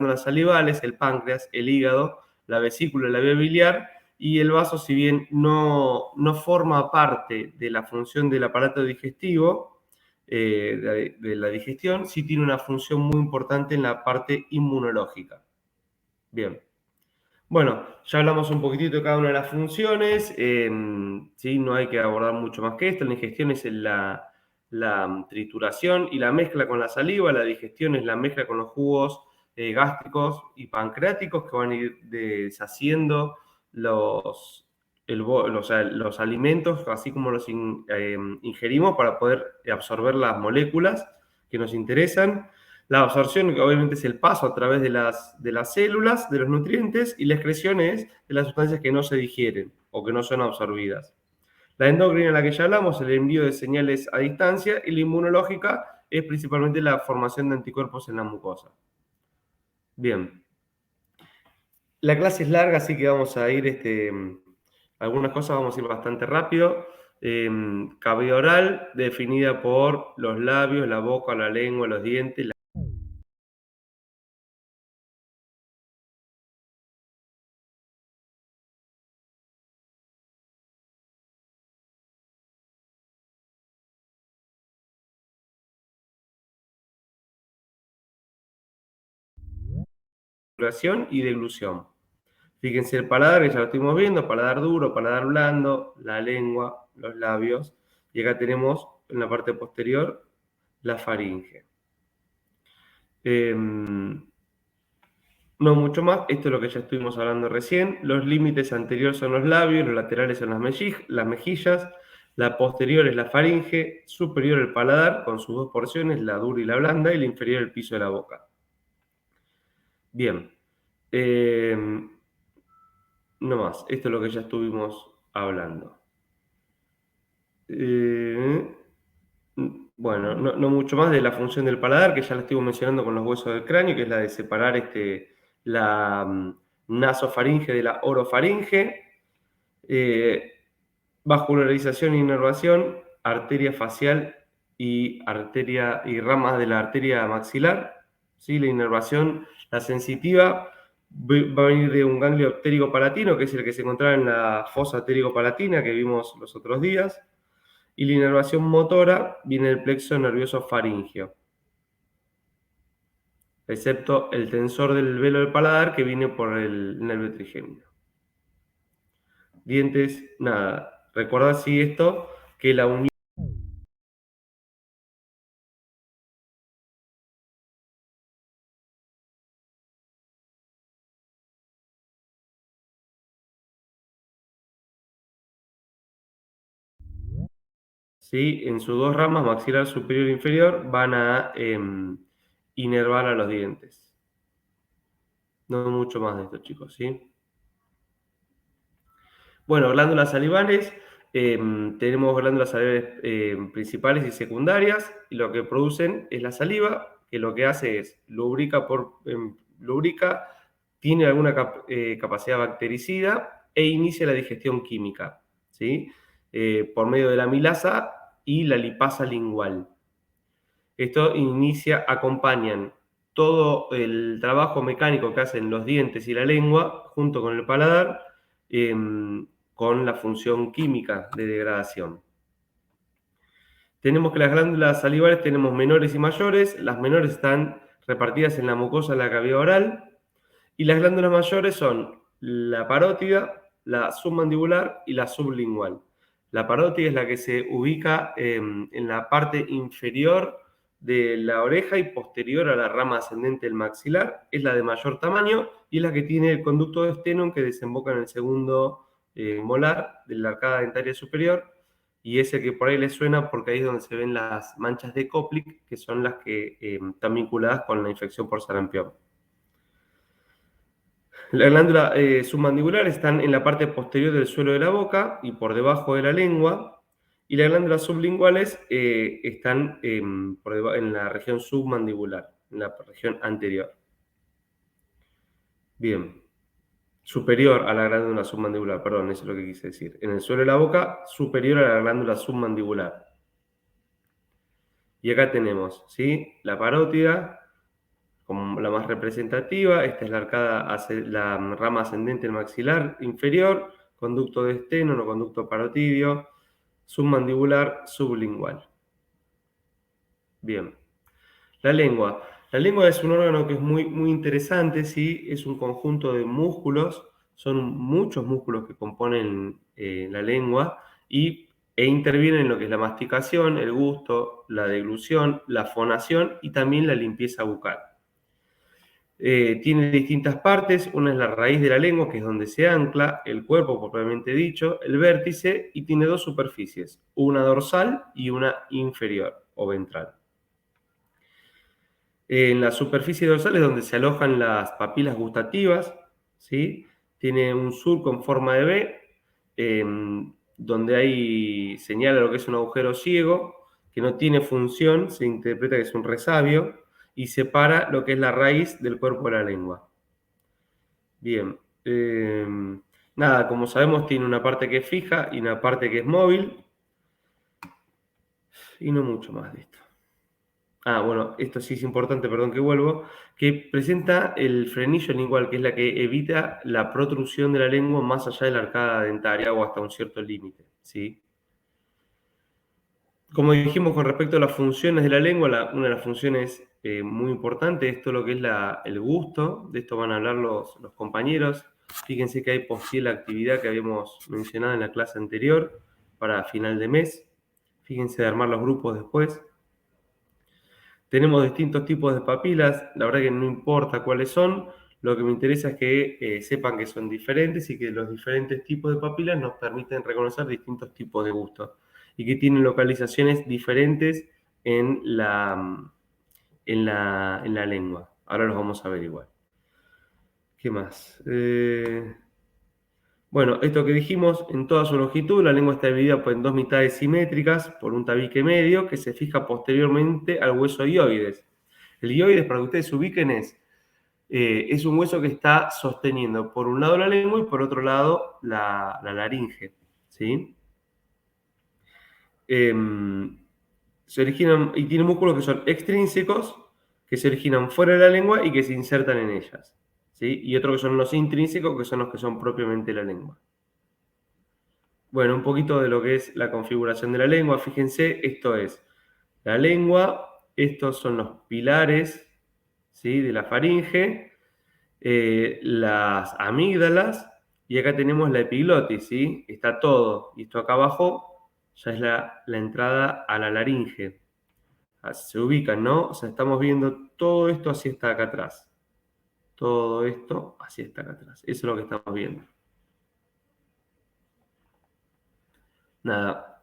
glándulas salivales, el páncreas, el hígado, la vesícula, la vía biliar, y el vaso, si bien no forma parte de la función del aparato digestivo, de la digestión, sí tiene una función muy importante en la parte inmunológica. Bien. Bueno, ya hablamos un poquitito de cada una de las funciones, ¿sí? No hay que abordar mucho más que esto. La ingestión es la trituración y la mezcla con la saliva, la digestión es la mezcla con los jugos gástricos y pancreáticos que van a ir deshaciendo los alimentos, así como los ingerimos para poder absorber las moléculas que nos interesan. La absorción, que obviamente es el paso a través de las células, de los nutrientes, y la excreción es de las sustancias que no se digieren o que no son absorbidas. La endocrina, en la que ya hablamos, el envío de señales a distancia, y la inmunológica es principalmente la formación de anticuerpos en la mucosa. Bien. La clase es larga, así que vamos a ir, algunas cosas vamos a ir bastante rápido. Cavidad oral, definida por los labios, la boca, la lengua, los dientes. Y deglución. Fíjense el paladar, que ya lo estuvimos viendo, paladar duro, paladar blando, la lengua, los labios, y acá tenemos en la parte posterior la faringe. No mucho más, esto es lo que ya estuvimos hablando recién. Los límites anteriores son los labios, los laterales son las mejillas, la posterior es la faringe, superior el paladar con sus dos porciones, la dura y la blanda, y la inferior el piso de la boca. Bien. No más, esto es lo que ya estuvimos hablando. Bueno, no mucho más de la función del paladar, que ya la estuve mencionando con los huesos del cráneo, que es la de separar la nasofaringe de la orofaringe. Vascularización e inervación, arteria facial y ramas de la arteria maxilar. ¿Sí? La inervación, la sensitiva, va a venir de un ganglio pterigo-palatino, que es el que se encontraba en la fosa pterigo-palatina que vimos los otros días. Y la inervación motora viene del plexo nervioso faríngeo, excepto el tensor del velo del paladar, que viene por el nervio trigémino. Dientes, nada. Recordad, sí, esto, que la unión. ¿Sí? En sus dos ramas, maxilar superior e inferior, van a inervar a los dientes. No mucho más de esto, chicos, ¿sí? Bueno, glándulas salivales. Tenemos glándulas salivales principales y secundarias, y lo que producen es la saliva, que lo que hace es lubrica, tiene alguna capacidad bactericida e inicia la digestión química, ¿sí? Por medio de la amilasa y la lipasa lingual. Esto acompañan todo el trabajo mecánico que hacen los dientes y la lengua junto con el paladar, con la función química de degradación. Tenemos que las glándulas salivales tenemos menores y mayores. Las menores están repartidas en la mucosa de la cavidad oral, y las glándulas mayores son la parótida, la submandibular y la sublingual. La parótida es la que se ubica en la parte inferior de la oreja y posterior a la rama ascendente del maxilar. Es la de mayor tamaño y es la que tiene el conducto de Stenum, que desemboca en el segundo molar de la arcada dentaria superior, y ese que por ahí les suena porque ahí es donde se ven las manchas de Koplik, que son las que están vinculadas con la infección por sarampión. Las glándulas submandibulares están en la parte posterior del suelo de la boca y por debajo de la lengua, y las glándulas sublinguales están en la región submandibular, en la región anterior. Bien, superior a la glándula submandibular, perdón, eso es lo que quise decir. En el suelo de la boca, superior a la glándula submandibular. Y acá tenemos, ¿sí? La parótida, como la más representativa. Esta es la arcada, la rama ascendente del maxilar inferior, conducto de esteno, no conducto parotidio, submandibular, sublingual. Bien. La lengua. La lengua es un órgano que es muy interesante, ¿sí? Es un conjunto de músculos, son muchos músculos que componen la lengua e intervienen en lo que es la masticación, el gusto, la deglución, la fonación y también la limpieza bucal. Tiene distintas partes, una es la raíz de la lengua, que es donde se ancla, el cuerpo propiamente dicho, el vértice, y tiene dos superficies, una dorsal y una inferior o ventral. En la superficie dorsal es donde se alojan las papilas gustativas, ¿sí? Tiene un surco en forma de V, donde hay señala lo que es un agujero ciego, que no tiene función, se interpreta que es un resabio, y separa lo que es la raíz del cuerpo de la lengua. Bien. Nada, como sabemos, tiene una parte que es fija y una parte que es móvil, y no mucho más de esto. Bueno, esto sí es importante, perdón que vuelvo, que presenta el frenillo lingual, que es la que evita la protrusión de la lengua más allá de la arcada dentaria o hasta un cierto límite, ¿sí? Como dijimos con respecto a las funciones de la lengua, una de las funciones muy importantes es todo lo que es el gusto, de esto van a hablar los compañeros. Fíjense que hay posible actividad que habíamos mencionado en la clase anterior para final de mes. Fíjense de armar los grupos después. Tenemos distintos tipos de papilas, la verdad que no importa cuáles son, lo que me interesa es que sepan que son diferentes y que los diferentes tipos de papilas nos permiten reconocer distintos tipos de gustos y que tienen localizaciones diferentes en la lengua. Ahora los vamos a ver igual. ¿Qué más? Bueno, esto que dijimos, en toda su longitud, la lengua está dividida en dos mitades simétricas por un tabique medio que se fija posteriormente al hueso hioides. El hioides, para que ustedes se ubiquen, es un hueso que está sosteniendo por un lado la lengua y por otro lado la laringe, ¿sí? Se originan, y tiene músculos que son extrínsecos, que se originan fuera de la lengua y que se insertan en ellas, ¿sí? Y otros que son los intrínsecos, que son los que son propiamente la lengua. Bueno, un poquito de lo que es la configuración de la lengua. Fíjense, esto es la lengua, estos son los pilares, ¿sí?, de la faringe, las amígdalas, y acá tenemos la epiglotis, ¿sí? Está todo, y esto acá abajo ya es la entrada a la laringe. Se ubican, ¿no? O sea, estamos viendo todo esto hacia está acá atrás. Todo esto hacia está acá atrás. Eso es lo que estamos viendo. Nada.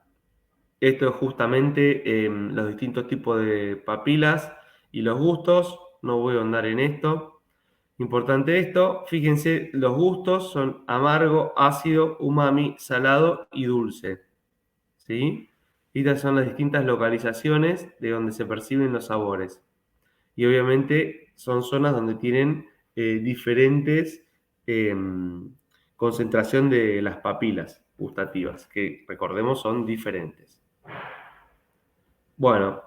Esto es justamente los distintos tipos de papilas y los gustos. No voy a andar en esto. Importante esto, fíjense, los gustos son amargo, ácido, umami, salado y dulce. ¿Sí? Estas son las distintas localizaciones de donde se perciben los sabores. Y obviamente son zonas donde tienen diferentes concentración de las papilas gustativas, que recordemos son diferentes. Bueno,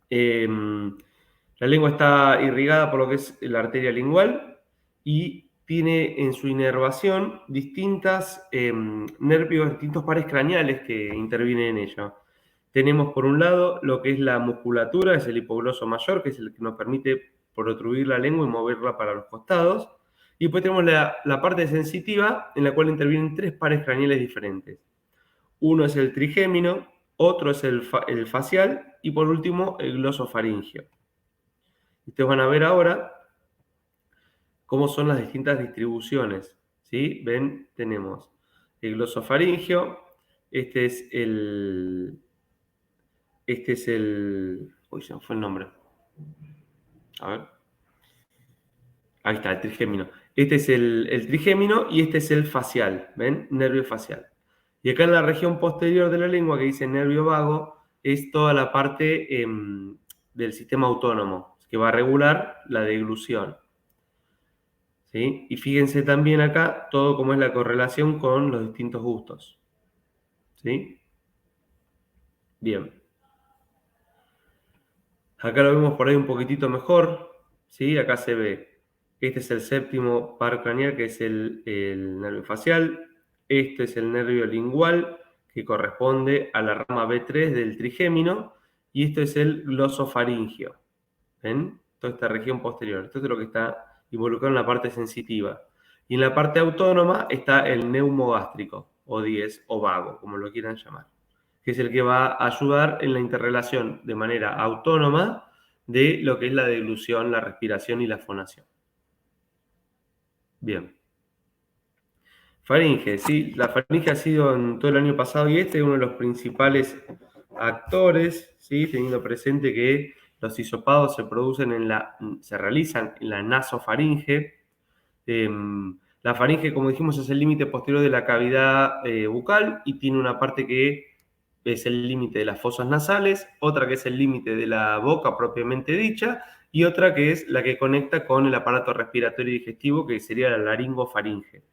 la lengua está irrigada por lo que es la arteria lingual y tiene en su inervación distintos nervios, distintos pares craneales que intervienen en ella. Tenemos por un lado lo que es la musculatura, es el hipogloso mayor, que es el que nos permite protruir la lengua y moverla para los costados. Y después tenemos la parte sensitiva, en la cual intervienen tres pares craneales diferentes. Uno es el trigémino, otro es el facial y por último el glosofaringio. Ustedes van a ver ahora cómo son las distintas distribuciones. ¿Sí? Ven, tenemos el glosofaringio, este es el... Uy, se me fue el nombre. A ver. Ahí está, el trigémino. Este es el trigémino y este es el facial. ¿Ven? Nervio facial. Y acá en la región posterior de la lengua, que dice nervio vago, es toda la parte del sistema autónomo, que va a regular la deglución. ¿Sí? Y fíjense también acá todo cómo es la correlación con los distintos gustos. ¿Sí? Bien. Acá lo vemos por ahí un poquitito mejor. ¿sí? Acá se ve. Este es el séptimo par craneal, que es el nervio facial. Este es el nervio lingual, que corresponde a la rama B3 del trigémino. Y esto es el glosofaringio. ¿Ven? Toda esta región posterior. Esto es lo que está involucrado en la parte sensitiva. Y en la parte autónoma está el neumogástrico, o 10, o vago, como lo quieran llamar, que es el que va a ayudar en la interrelación de manera autónoma de lo que es la deglución, la respiración y la fonación. Bien. Faringe, sí, la faringe ha sido en todo el año pasado y este es uno de los principales actores, ¿sí? Teniendo presente que los hisopados se realizan en la nasofaringe. La faringe, como dijimos, es el límite posterior de la cavidad bucal y tiene una parte que es el límite de las fosas nasales, otra que es el límite de la boca propiamente dicha y otra que es la que conecta con el aparato respiratorio y digestivo, que sería la laringofaringe.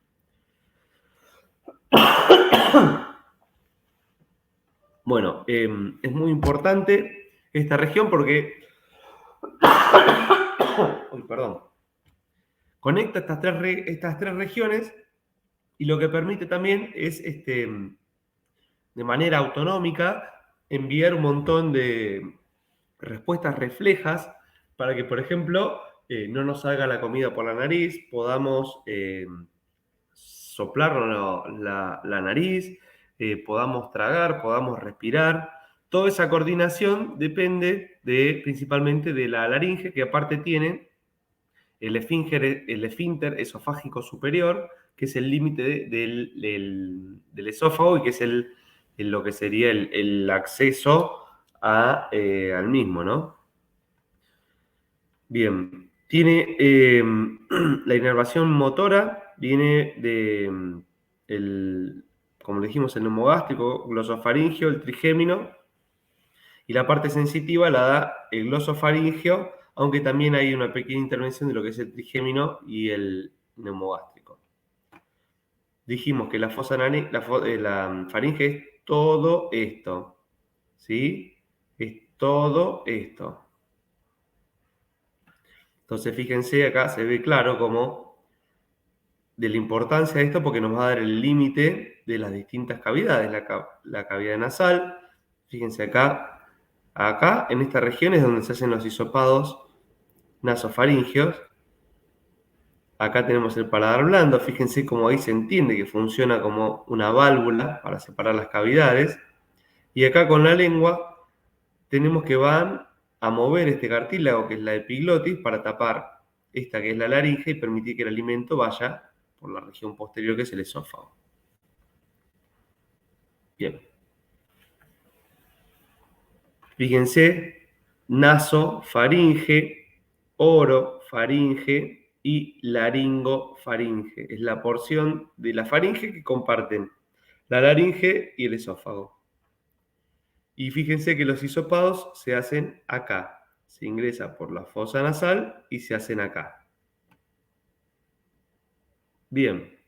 Bueno, es muy importante esta región porque uy, perdón, conecta estas tres regiones y lo que permite también es de manera autonómica enviar un montón de respuestas reflejas para que, por ejemplo, no nos salga la comida por la nariz, podamos soplar la nariz, podamos tragar, podamos respirar. Toda esa coordinación depende principalmente de la laringe, que aparte tiene el esfínter esofágico superior, que es el límite del esófago y que es lo que sería el acceso al mismo, ¿no? Bien, tiene la inervación motora, viene como le dijimos, el neumogástrico, glosofaringio, el trigémino, y la parte sensitiva la da el glosofaringio, aunque también hay una pequeña intervención de lo que es el trigémino y el neumogástrico. Dijimos que la faringe es todo esto, ¿sí? Es todo esto. Entonces, fíjense, acá se ve claro como de la importancia de esto porque nos va a dar el límite de las distintas cavidades. La cavidad nasal, fíjense acá en esta región es donde se hacen los hisopados nasofaringios. Acá tenemos el paladar blando, fíjense cómo ahí se entiende que funciona como una válvula para separar las cavidades. Y acá con la lengua tenemos que van a mover este cartílago que es la epiglotis para tapar esta que es la laringe y permitir que el alimento vaya por la región posterior que es el esófago. Bien. Fíjense, nasofaringe, orofaringe y laringofaringe. Es la porción de la faringe que comparten la laringe y el esófago. Y fíjense que los hisopados se hacen acá. Se ingresa por la fosa nasal y se hacen acá. Bien.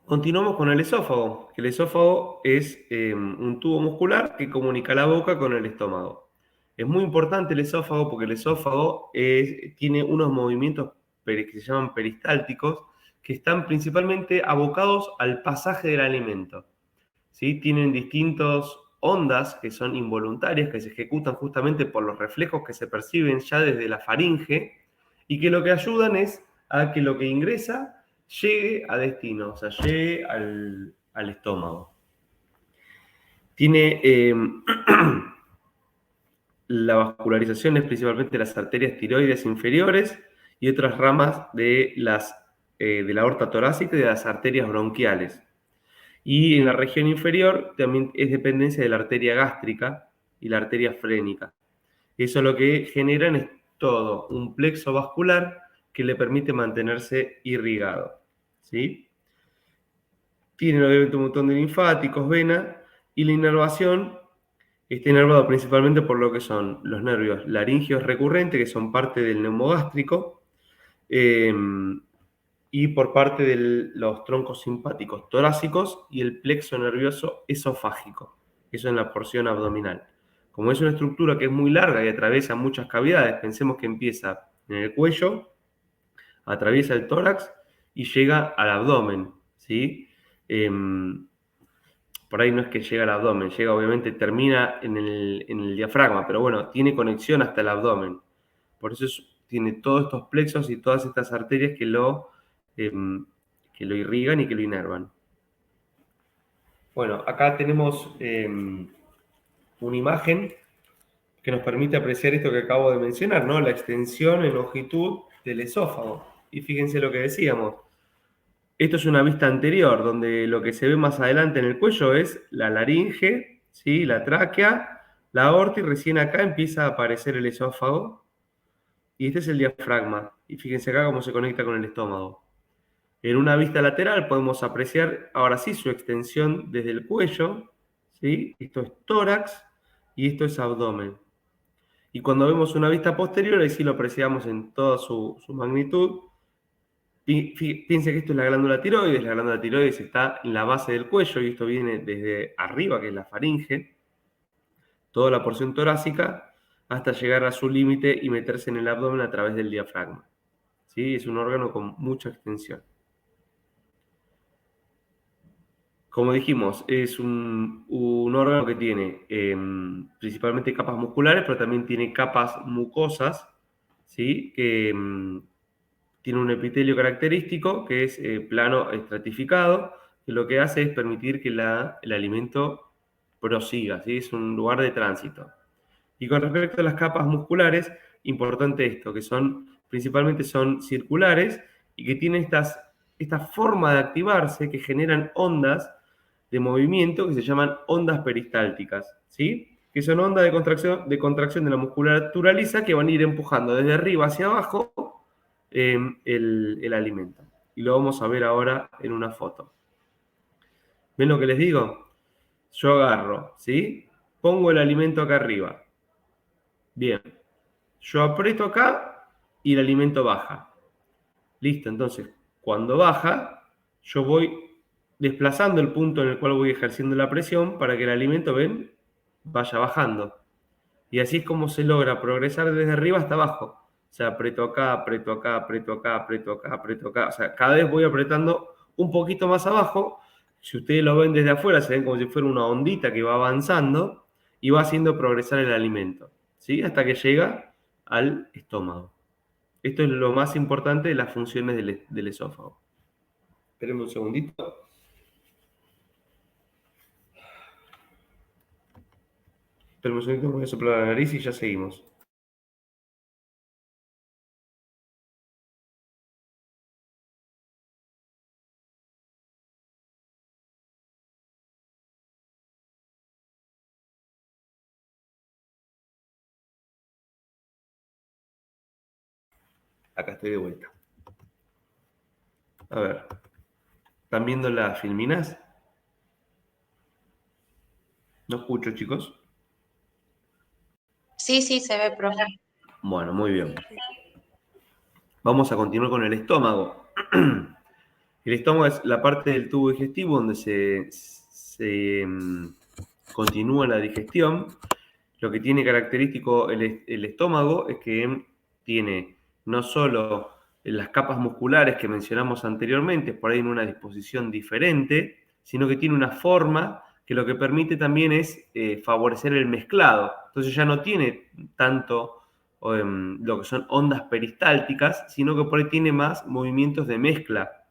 Continuamos con el esófago. El esófago es un tubo muscular que comunica la boca con el estómago. Es muy importante el esófago porque el esófago tiene unos movimientos que se llaman peristálticos que están principalmente abocados al pasaje del alimento. ¿Sí? Tienen distintas ondas que son involuntarias, que se ejecutan justamente por los reflejos que se perciben ya desde la faringe y que lo que ayudan es a que lo que ingresa llegue a destino, o sea, llegue al estómago. Tiene la vascularización es principalmente las arterias tiroides inferiores y otras ramas de la aorta torácica y de las arterias bronquiales. Y en la región inferior también es dependencia de la arteria gástrica y la arteria frénica. Eso lo que generan es todo un plexo vascular que le permite mantenerse irrigado, ¿sí? Tiene obviamente un montón de linfáticos, vena, y la inervación está inervado principalmente por lo que son los nervios laringios recurrentes, que son parte del neumogástrico, y por parte de los troncos simpáticos torácicos y el plexo nervioso esofágico, eso en la porción abdominal. Como es una estructura que es muy larga y atraviesa muchas cavidades, pensemos que empieza en el cuello, atraviesa el tórax y llega al abdomen, ¿sí? Por ahí no es que llega al abdomen, llega obviamente, termina en el diafragma, pero bueno, tiene conexión hasta el abdomen. Por eso tiene todos estos plexos y todas estas arterias que lo irrigan y que lo inervan. Bueno, acá tenemos una imagen que nos permite apreciar esto que acabo de mencionar, ¿no? La extensión en longitud del esófago. Y fíjense lo que decíamos. Esto es una vista anterior, donde lo que se ve más adelante en el cuello es la laringe, ¿sí? La tráquea, la aorta, y recién acá empieza a aparecer el esófago. Y este es el diafragma. Y fíjense acá cómo se conecta con el estómago. En una vista lateral podemos apreciar ahora sí su extensión desde el cuello, ¿sí? Esto es tórax y esto es abdomen. Y cuando vemos una vista posterior, ahí sí lo apreciamos en toda su magnitud. Piense que esto es la glándula tiroides está en la base del cuello y esto viene desde arriba, que es la faringe, toda la porción torácica, hasta llegar a su límite y meterse en el abdomen a través del diafragma. ¿Sí? Es un órgano con mucha extensión. Como dijimos, es un órgano que tiene principalmente capas musculares, pero también tiene capas mucosas, ¿sí? Que tiene un epitelio característico que es plano estratificado, que lo que hace es permitir que el alimento prosiga, ¿sí? Es un lugar de tránsito. Y con respecto a las capas musculares, importante esto, que principalmente son circulares y que tienen esta forma de activarse que generan ondas de movimiento que se llaman ondas peristálticas, ¿sí? Que son ondas de contracción de la musculatura lisa que van a ir empujando desde arriba hacia abajo el alimento. Y lo vamos a ver ahora en una foto. ¿Ven lo que les digo? Yo agarro, ¿sí? Pongo el alimento acá arriba. Bien. Yo aprieto acá y el alimento baja. Listo, entonces, cuando baja, yo voy desplazando el punto en el cual voy ejerciendo la presión para que el alimento, ven, vaya bajando. Y así es como se logra progresar desde arriba hasta abajo. O sea, aprieto acá, aprieto acá, aprieto acá, aprieto acá, aprieto acá. O sea, cada vez voy apretando un poquito más abajo. Si ustedes lo ven desde afuera, se ven como si fuera una ondita que va avanzando y va haciendo progresar el alimento, ¿sí? Hasta que llega al estómago. Esto es lo más importante de las funciones del esófago. Espérenme un segundito. Espérenme un segundito, voy a soplar la nariz y ya seguimos. Acá estoy de vuelta. A ver, ¿están viendo las filminas? No escucho, chicos. Sí, sí, se ve, profe. Bueno, muy bien. Vamos a continuar con el estómago. El estómago es la parte del tubo digestivo donde se continúa la digestión. Lo que tiene característico el estómago es que tiene no solo las capas musculares que mencionamos anteriormente, por ahí en una disposición diferente, sino que tiene una forma que lo que permite también es favorecer el mezclado. Entonces ya no tiene tanto lo que son ondas peristálticas, sino que por ahí tiene más movimientos de mezcla,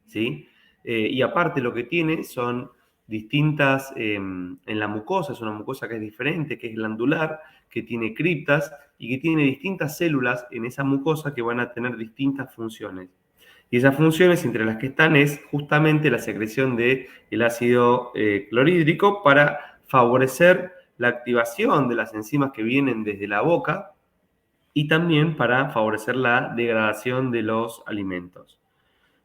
¿sí? Y aparte lo que tiene son distintas, en la mucosa, es una mucosa que es diferente, que es glandular, que tiene criptas y que tiene distintas células en esa mucosa que van a tener distintas funciones. Y esas funciones entre las que están es justamente la secreción del ácido clorhídrico para favorecer la activación de las enzimas que vienen desde la boca y también para favorecer la degradación de los alimentos.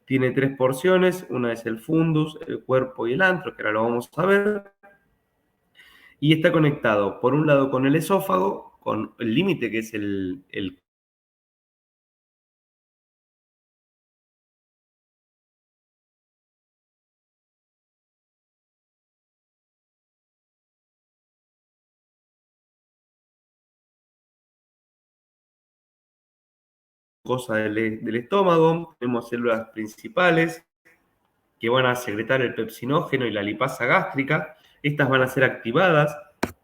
Tiene tres porciones, una es el fundus, el cuerpo y el antro, que ahora lo vamos a ver, y está conectado por un lado con el esófago, con el límite que es el mucosa del estómago. Tenemos células principales que van a secretar el pepsinógeno y la lipasa gástrica. Estas van a ser activadas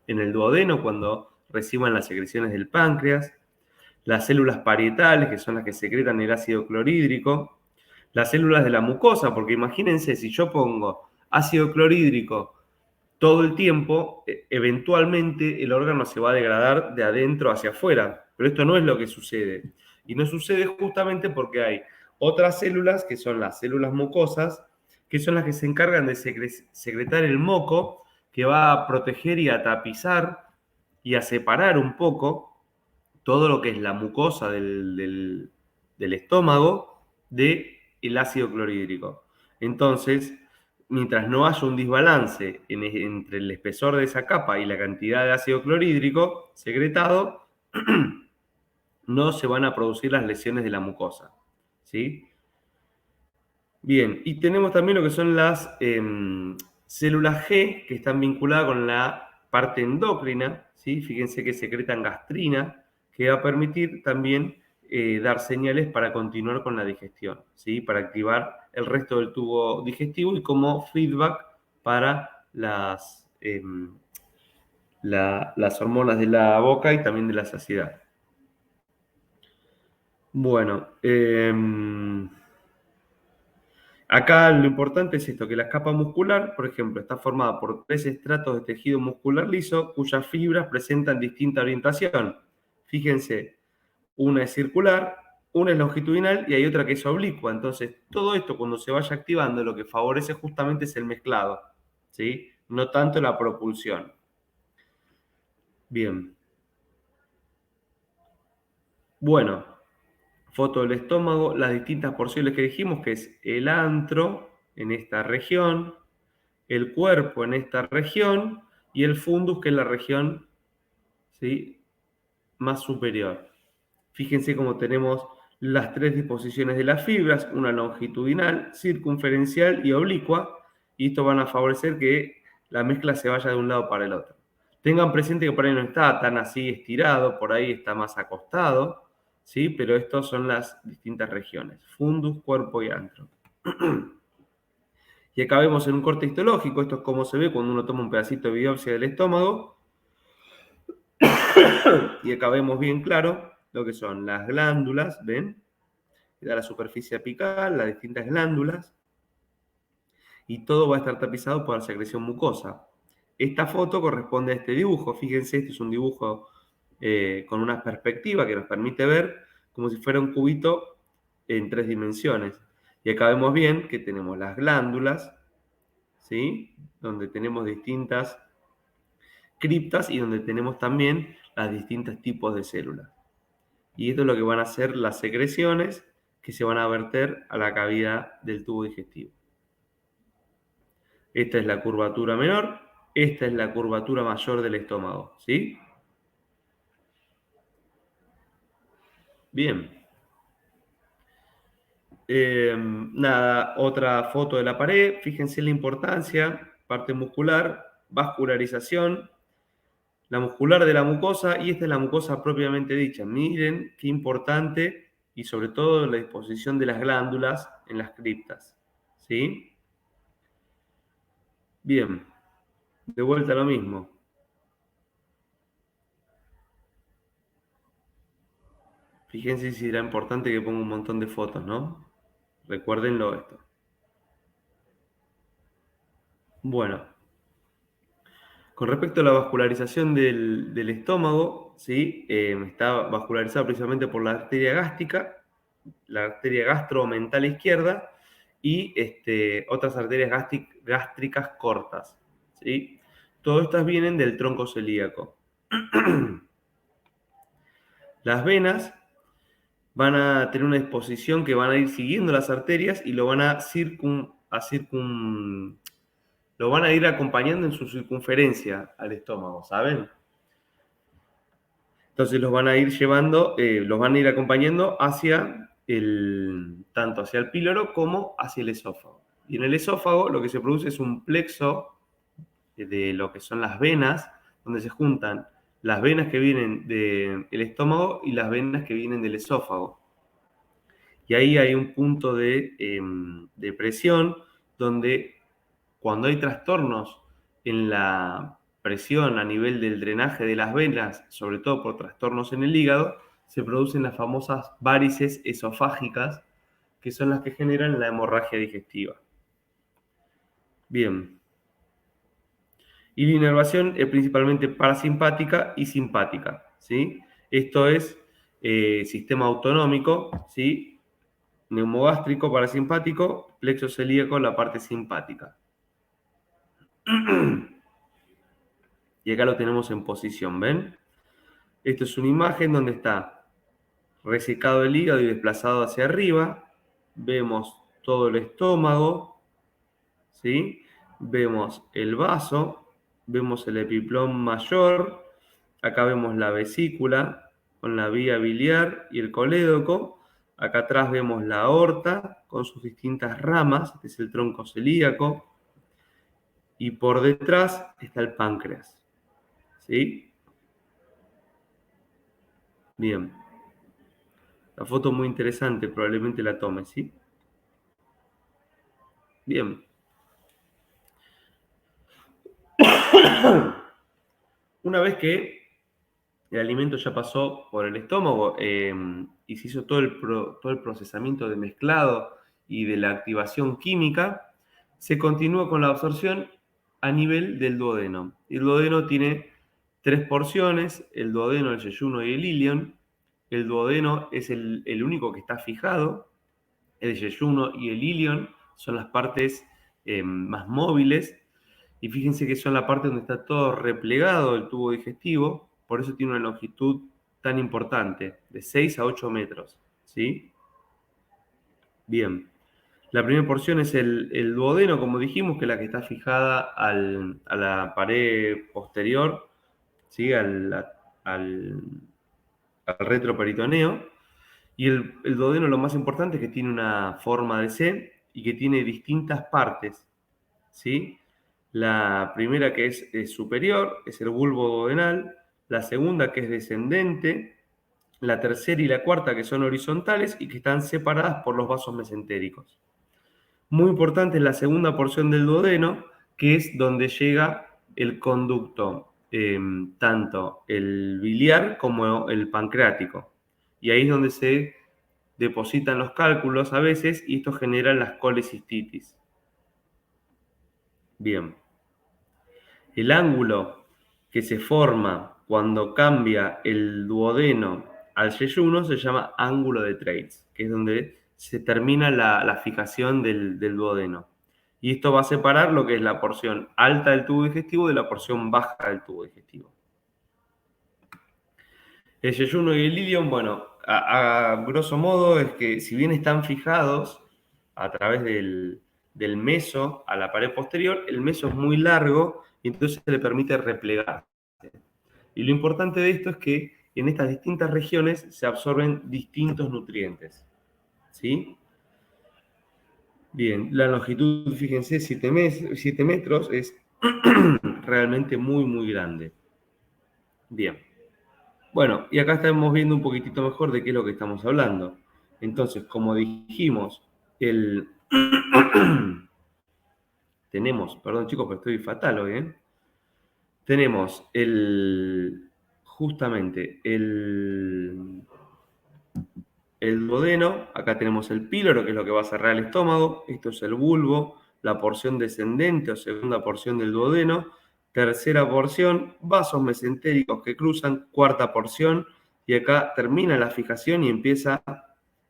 en el duodeno cuando reciban las secreciones del páncreas. Las células parietales, que son las que secretan el ácido clorhídrico. Las células de la mucosa, porque imagínense, si yo pongo ácido clorhídrico todo el tiempo, eventualmente el órgano se va a degradar de adentro hacia afuera. Pero esto no es lo que sucede. Y no sucede justamente porque hay otras células, que son las células mucosas, que son las que se encargan de secretar el moco, que va a proteger y a tapizar y a separar un poco todo lo que es la mucosa del estómago del ácido clorhídrico. Entonces, mientras no haya un desbalance entre el espesor de esa capa y la cantidad de ácido clorhídrico secretado, no se van a producir las lesiones de la mucosa. ¿Sí? Bien, y tenemos también lo que son las células G, que están vinculadas con la parte endocrina, ¿sí? Fíjense que secretan gastrina, que va a permitir también dar señales para continuar con la digestión, ¿sí? Para activar el resto del tubo digestivo y como feedback para las hormonas de la boca y también de la saciedad. Bueno, acá lo importante es esto, que la capa muscular, por ejemplo, está formada por 3 estratos de tejido muscular liso cuyas fibras presentan distinta orientación. Fíjense, una es circular, una es longitudinal y hay otra que es oblicua. Entonces, todo esto cuando se vaya activando, lo que favorece justamente es el mezclado, ¿sí? No tanto la propulsión. Bien. Bueno, foto del estómago, las distintas porciones que dijimos, que es el antro en esta región, el cuerpo en esta región y el fundus, que es la región, ¿sí?, más superior. Fíjense cómo tenemos las 3 disposiciones de las fibras, una longitudinal, circunferencial y oblicua, y esto van a favorecer que la mezcla se vaya de un lado para el otro. Tengan presente que por ahí no está tan así estirado, por ahí está más acostado, ¿sí? Pero estas son las distintas regiones, fundus, cuerpo y antro. Y acá vemos en un corte histológico, esto es como se ve cuando uno toma un pedacito de biopsia del estómago, y acá vemos bien claro lo que son las glándulas, ¿ven? Da la superficie apical, las distintas glándulas, y todo va a estar tapizado por la secreción mucosa. Esta foto corresponde a este dibujo. Fíjense, este es un dibujo con una perspectiva que nos permite ver como si fuera un cubito en 3 dimensiones. Y acá vemos bien que tenemos las glándulas, ¿sí?, donde tenemos distintas criptas y donde tenemos también los distintos tipos de células. Y esto es lo que van a ser las secreciones que se van a verter a la cavidad del tubo digestivo. Esta es la curvatura menor, esta es la curvatura mayor del estómago, ¿sí? Bien. Nada, otra foto de la pared. Fíjense la importancia, parte muscular, vascularización, la muscular de la mucosa, y esta es la mucosa propiamente dicha. Miren qué importante, y sobre todo la disposición de las glándulas en las criptas, ¿sí? Bien, de vuelta a lo mismo. Fíjense si era importante que ponga un montón de fotos, ¿no? Recuérdenlo esto. Bueno, con respecto a la vascularización del estómago, ¿sí? Está vascularizado principalmente por la arteria gástrica, la arteria gastromental izquierda y otras arterias gástricas cortas, ¿sí? Todas estas vienen del tronco celíaco. Las venas van a tener una disposición que van a ir siguiendo las arterias y lo van a lo van a ir acompañando en su circunferencia al estómago, ¿saben? Entonces los van a ir llevando, los van a ir acompañando tanto hacia el píloro como hacia el esófago. Y en el esófago lo que se produce es un plexo de lo que son las venas, donde se juntan las venas que vienen del estómago y las venas que vienen del esófago. Y ahí hay un punto de presión donde cuando hay trastornos en la presión a nivel del drenaje de las venas, sobre todo por trastornos en el hígado, se producen las famosas varices esofágicas, que son las que generan la hemorragia digestiva. Bien. Y la inervación es principalmente parasimpática y simpática, ¿sí? Esto es sistema autonómico, ¿sí? Neumogástrico, parasimpático, plexo celíaco, la parte simpática. Y acá lo tenemos en posición, ¿ven? Esto es una imagen donde está resecado el hígado y desplazado hacia arriba. Vemos todo el estómago, ¿sí? Vemos el vaso, vemos el epiplón mayor, acá vemos la vesícula con la vía biliar y el colédoco. Acá atrás vemos la aorta con sus distintas ramas, este es el tronco celíaco. Y por detrás está el páncreas, ¿sí? Bien. La foto muy interesante, probablemente la tome, ¿sí? Bien. Una vez que el alimento ya pasó por el estómago y se hizo todo el procesamiento de mezclado y de la activación química, se continúa con la absorción a nivel del duodeno. El duodeno tiene 3 porciones, el duodeno, el yeyuno y el ilion. El duodeno es el único que está fijado. El yeyuno y el ilion son las partes más móviles. Y fíjense que son la parte donde está todo replegado el tubo digestivo, por eso tiene una longitud tan importante, de 6 a 8 metros, ¿sí? Bien, la primera porción es el duodeno, como dijimos, que es la que está fijada a la pared posterior, ¿sí? Al retroperitoneo. Y el duodeno lo más importante es que tiene una forma de C y que tiene distintas partes, ¿sí? La primera que es superior es el bulbo duodenal, la segunda que es descendente, la tercera y la cuarta que son horizontales y que están separadas por los vasos mesentéricos. Muy importante es la segunda porción del duodeno, que es donde llega el conducto, tanto el biliar como el pancreático. Y ahí es donde se depositan los cálculos a veces y esto genera las colecistitis. Bien. El ángulo que se forma cuando cambia el duodeno al yeyuno se llama ángulo de Treitz, que es donde se termina la fijación del duodeno. Y esto va a separar lo que es la porción alta del tubo digestivo de la porción baja del tubo digestivo. El yeyuno y el ilion, bueno, a grosso modo es que si bien están fijados a través del meso a la pared posterior, el meso es muy largo y entonces le permite replegarse. Y lo importante de esto es que en estas distintas regiones se absorben distintos nutrientes, ¿sí? Bien, la longitud, fíjense, 7 metros es realmente muy, muy grande. Bien. Bueno, y acá estamos viendo un poquitito mejor de qué es lo que estamos hablando. Entonces, como dijimos, tenemos, perdón chicos, pero estoy fatal hoy, ¿eh? Tenemos justamente el duodeno, acá tenemos el píloro, que es lo que va a cerrar el estómago, esto es el bulbo, la porción descendente o segunda porción del duodeno, tercera porción, vasos mesentéricos que cruzan, cuarta porción, y acá termina la fijación y empieza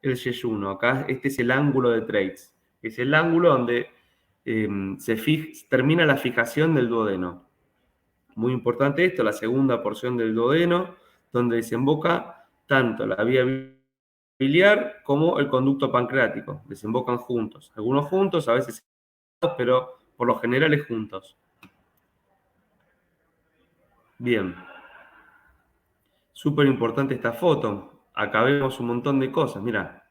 el yeyuno. Acá este es el ángulo de Treitz, es el ángulo donde termina la fijación del duodeno. Muy importante esto, la segunda porción del duodeno, donde desemboca tanto la vía biliar como el conducto pancreático. Desembocan juntos. Algunos juntos, a veces separados, pero por lo general es juntos. Bien. Súper importante esta foto. Acá vemos un montón de cosas. Mirá.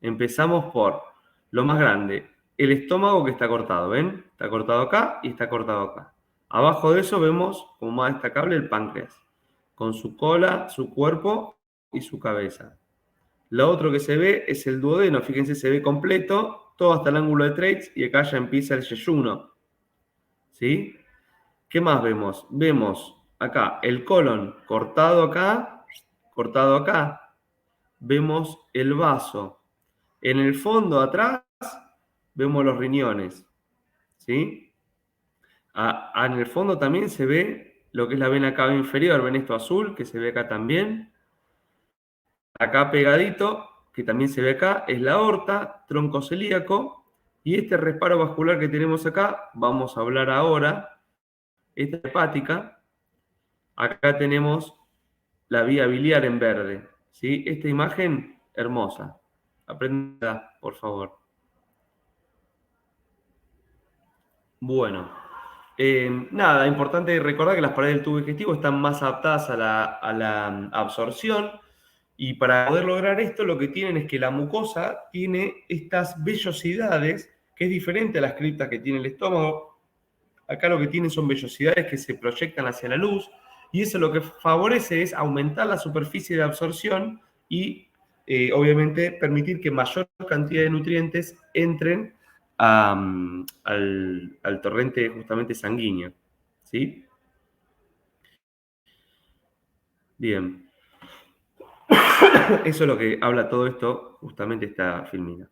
Empezamos por lo más grande. El estómago que está cortado, ¿ven? Está cortado acá y está cortado acá. Abajo de eso vemos, como más destacable, el páncreas. Con su cola, su cuerpo y su cabeza. Lo otro que se ve es el duodeno, fíjense, se ve completo, todo hasta el ángulo de Treitz, y acá ya empieza el yeyuno. ¿Sí? ¿Qué más vemos? Vemos acá el colon cortado acá, cortado acá. Vemos el vaso. En el fondo atrás vemos los riñones. ¿Sí? En el fondo también se ve lo que es la vena cava inferior, ven esto azul que se ve acá también. Acá pegadito, que también se ve acá, es la aorta, tronco celíaco, y este resparo vascular que tenemos acá, vamos a hablar ahora, esta hepática, acá tenemos la vía biliar en verde, ¿sí? Esta imagen hermosa, aprenda, por favor. Bueno, nada, importante recordar que las paredes del tubo digestivo están más adaptadas a la absorción. Y para poder lograr esto, lo que tienen es que la mucosa tiene estas vellosidades, que es diferente a las criptas que tiene el estómago. Acá lo que tienen son vellosidades que se proyectan hacia la luz, y eso lo que favorece es aumentar la superficie de absorción y, obviamente, permitir que mayor cantidad de nutrientes entren al torrente justamente sanguíneo. ¿Sí? Bien. Eso es lo que habla todo esto, justamente esta filmina.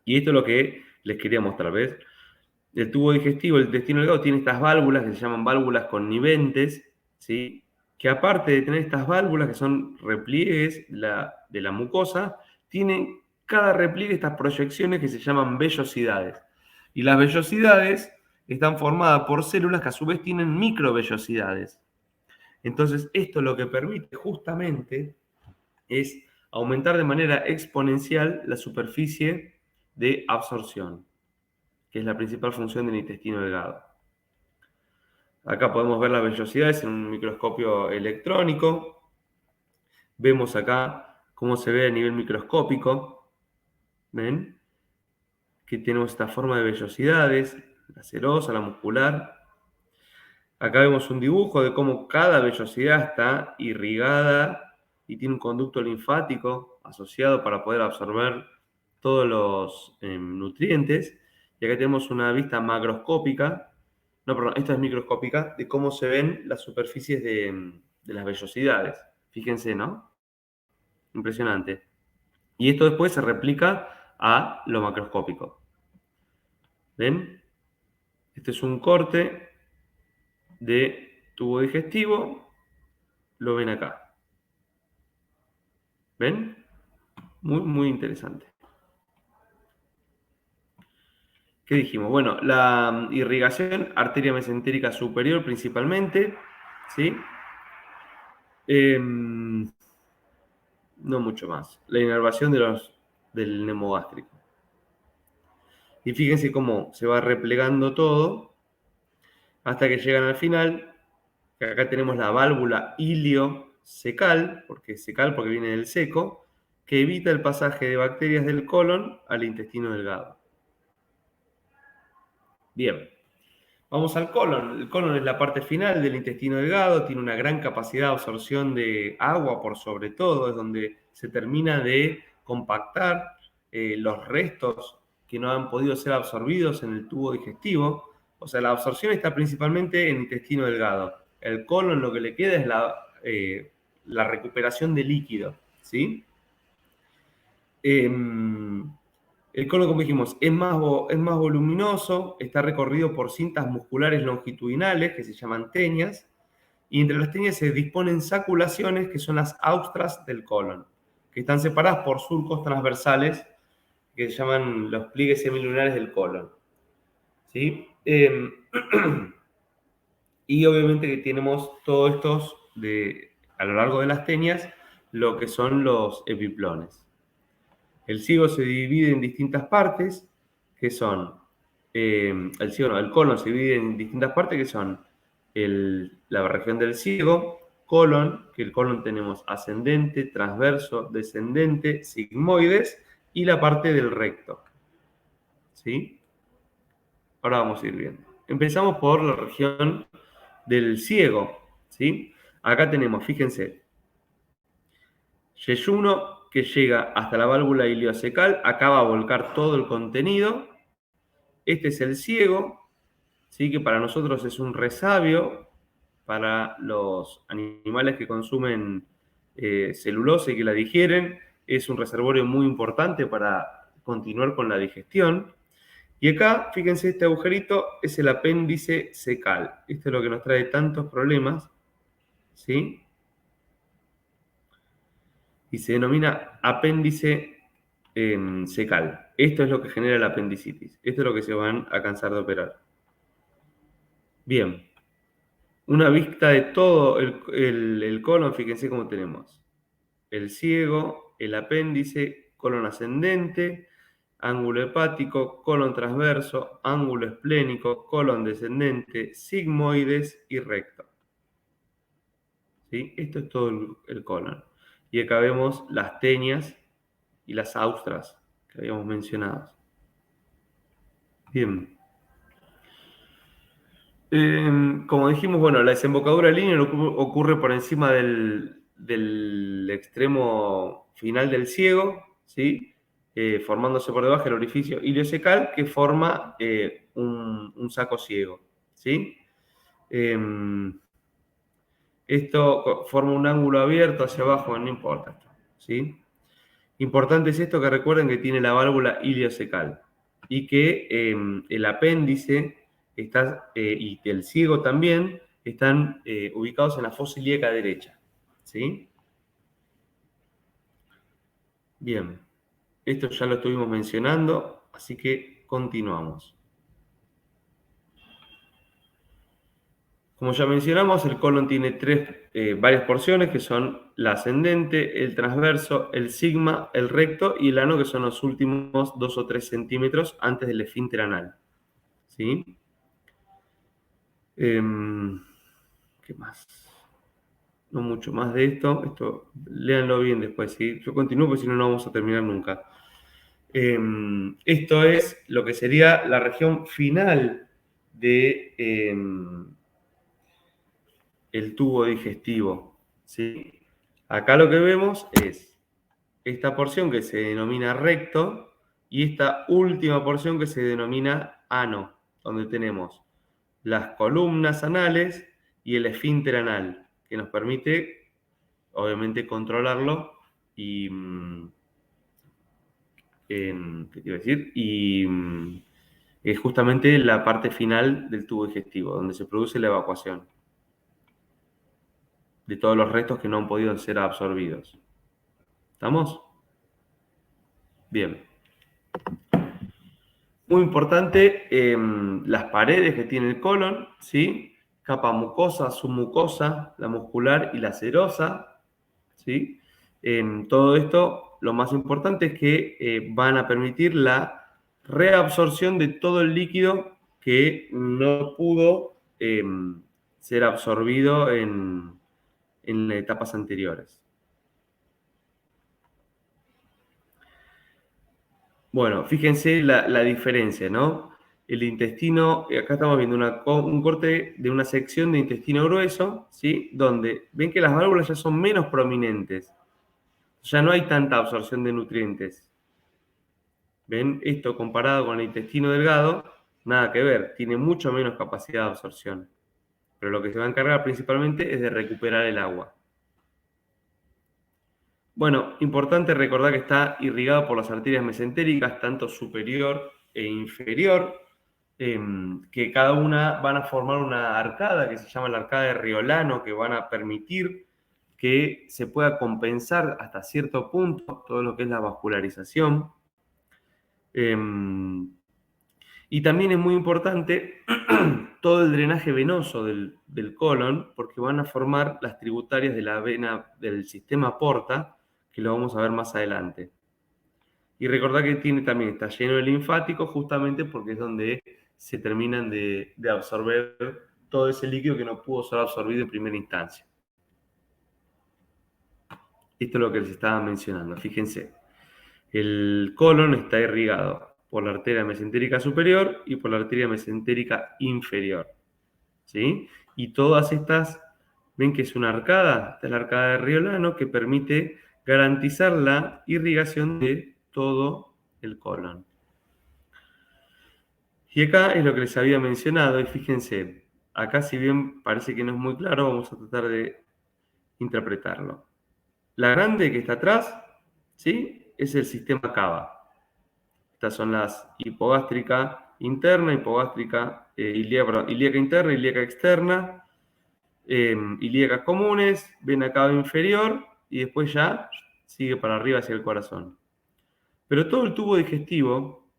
Y esto es lo que les quería mostrar, ¿ves? El tubo digestivo, el intestino delgado, tiene estas válvulas que se llaman válvulas conniventes, ¿sí? Que aparte de tener estas válvulas, que son repliegues de la mucosa, tienen cada repliegue estas proyecciones que se llaman vellosidades. Y las vellosidades están formadas por células que a su vez tienen microvellosidades. Entonces, esto lo que permite justamente es aumentar de manera exponencial la superficie de absorción, que es la principal función del intestino delgado. Acá podemos ver las vellosidades en un microscopio electrónico. Vemos acá cómo se ve a nivel microscópico. ¿Ven? Que tenemos esta forma de vellosidades, la serosa, la muscular. Acá vemos un dibujo de cómo cada vellosidad está irrigada y tiene un conducto linfático asociado para poder absorber todos los nutrientes. Y acá tenemos una vista macroscópica, no, perdón, esta es microscópica, de cómo se ven las superficies de las vellosidades. Fíjense, ¿no? Impresionante. Y esto después se replica a lo macroscópico. ¿Ven? Este es un corte de tubo digestivo, lo ven acá. ¿Ven? Muy, muy interesante. ¿Qué dijimos? Bueno, la irrigación arteria mesentérica superior principalmente, ¿sí? No mucho más. La inervación del neumogástrico. Y fíjense cómo se va replegando todo hasta que llegan al final, que acá tenemos la válvula iliocecal, porque secal porque viene del seco, que evita el pasaje de bacterias del colon al intestino delgado. Bien, vamos al colon. El colon es la parte final del intestino delgado, tiene una gran capacidad de absorción de agua por sobre todo, es donde se termina de compactar los restos que no han podido ser absorbidos en el tubo digestivo. O sea, la absorción está principalmente en el intestino delgado. El colon lo que le queda es la recuperación de líquido, ¿sí? El colon, como dijimos, es más voluminoso, está recorrido por cintas musculares longitudinales que se llaman teñas, y entre las teñas se disponen saculaciones que son las austras del colon, que están separadas por surcos transversales que se llaman los pliegues semilunares del colon. ¿Sí? Y obviamente que tenemos todos estos, a lo largo de las teñas, lo que son los epiplones. El ciego se divide en distintas partes, que son, el colon se divide en distintas partes, que son la región del ciego, colon, que el colon tenemos ascendente, transverso, descendente, sigmoides, y la parte del recto. ¿Sí? Ahora vamos a ir viendo. Empezamos por la región del ciego, ¿sí? Acá tenemos, fíjense, yeyuno, que llega hasta la válvula iliocecal. Acá va a volcar todo el contenido. Este es el ciego, ¿sí? Que para nosotros es un resabio. Para los animales que consumen celulosa y que la digieren, es un reservorio muy importante para continuar con la digestión. Y acá, fíjense, este agujerito es el apéndice cecal. Esto es lo que nos trae tantos problemas, ¿sí? Y se denomina apéndice cecal. Esto es lo que genera la apendicitis. Esto es lo que se van a cansar de operar. Bien. Una vista de todo el colon, fíjense cómo tenemos. El ciego, el apéndice, colon ascendente, ángulo hepático, colon transverso, ángulo esplénico, colon descendente, sigmoides y recto. ¿Sí? Esto es todo el colon. Y acá vemos las teñas y las austras que habíamos mencionado. Bien. Como dijimos, bueno, la desembocadura lineal ocurre por encima del extremo final del ciego, ¿sí? Formándose por debajo del orificio iliocecal que forma un saco ciego, ¿sí? Esto forma un ángulo abierto hacia abajo, no importa, ¿sí? Importante es esto, que recuerden que tiene la válvula iliocecal y que el apéndice y el ciego también están ubicados en la fosa ilíaca derecha, ¿sí? Bien, esto ya lo estuvimos mencionando, así que continuamos. Como ya mencionamos, el colon tiene varias porciones que son la ascendente, el transverso, el sigma, el recto y el ano, que son los últimos 2 o 3 centímetros antes del esfínter anal. ¿Sí? ¿Qué más? No mucho más de esto. Esto léanlo bien después, ¿sí? Yo continúo porque si no, no vamos a terminar nunca. Esto es lo que sería la región final de el tubo digestivo, ¿sí? Acá lo que vemos es esta porción que se denomina recto y esta última porción que se denomina ano, donde tenemos las columnas anales y el esfínter anal, que nos permite, obviamente, controlarlo y, ¿qué te iba a decir? Y es justamente la parte final del tubo digestivo, donde se produce la evacuación de todos los restos que no han podido ser absorbidos. ¿Estamos? Bien. Muy importante, las paredes que tiene el colon, ¿sí? Capa mucosa, submucosa, la muscular y la serosa, ¿sí? Todo esto, lo más importante es que van a permitir la reabsorción de todo el líquido que no pudo ser absorbido en etapas anteriores. Bueno, fíjense la diferencia, ¿no? El intestino, acá estamos viendo un corte de una sección de intestino grueso, ¿sí? Donde ven que las válvulas ya son menos prominentes. Ya no hay tanta absorción de nutrientes. ¿Ven? Esto comparado con el intestino delgado, nada que ver, tiene mucho menos capacidad de absorción. Pero lo que se va a encargar principalmente es de recuperar el agua. Bueno, importante recordar que está irrigado por las arterias mesentéricas, tanto superior e inferior, que cada una van a formar una arcada que se llama la arcada de Riolano, que van a permitir que se pueda compensar hasta cierto punto todo lo que es la vascularización. Y también es muy importante todo el drenaje venoso del colon, porque van a formar las tributarias de la vena del sistema porta, que lo vamos a ver más adelante. Y recordad que también está lleno de linfáticos, justamente porque es donde se terminan de absorber todo ese líquido que no pudo ser absorbido en primera instancia. Esto es lo que les estaba mencionando. Fíjense, el colon está irrigado por la arteria mesentérica superior y por la arteria mesentérica inferior, ¿sí? Y todas estas, ven que es una arcada, esta es la arcada de Riolano, que permite garantizar la irrigación de todo el colon. Y acá es lo que les había mencionado, y fíjense, acá si bien parece que no es muy claro, vamos a tratar de interpretarlo. La grande que está atrás, ¿sí? Es el sistema cava. Estas son las hipogástrica interna, hipogástrica ilíaca interna, ilíaca externa, ilíacas comunes, vena cava inferior y después ya sigue para arriba hacia el corazón. Pero todo el tubo digestivo,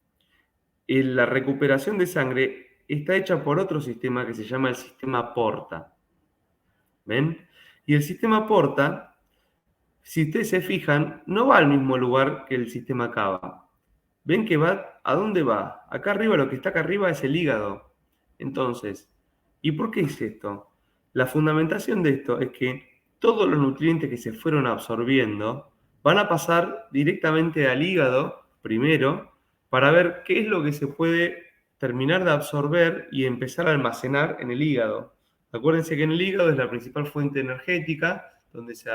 la recuperación de sangre está hecha por otro sistema que se llama el sistema porta. ¿Ven? Y el sistema porta, si ustedes se fijan, no va al mismo lugar que el sistema cava. ¿Ven que va? ¿A dónde va? Acá arriba, lo que está acá arriba es el hígado. Entonces, ¿y por qué es esto? La fundamentación de esto es que todos los nutrientes que se fueron absorbiendo van a pasar directamente al hígado primero para ver qué es lo que se puede terminar de absorber y empezar a almacenar en el hígado. Acuérdense que en el hígado es la principal fuente energética donde se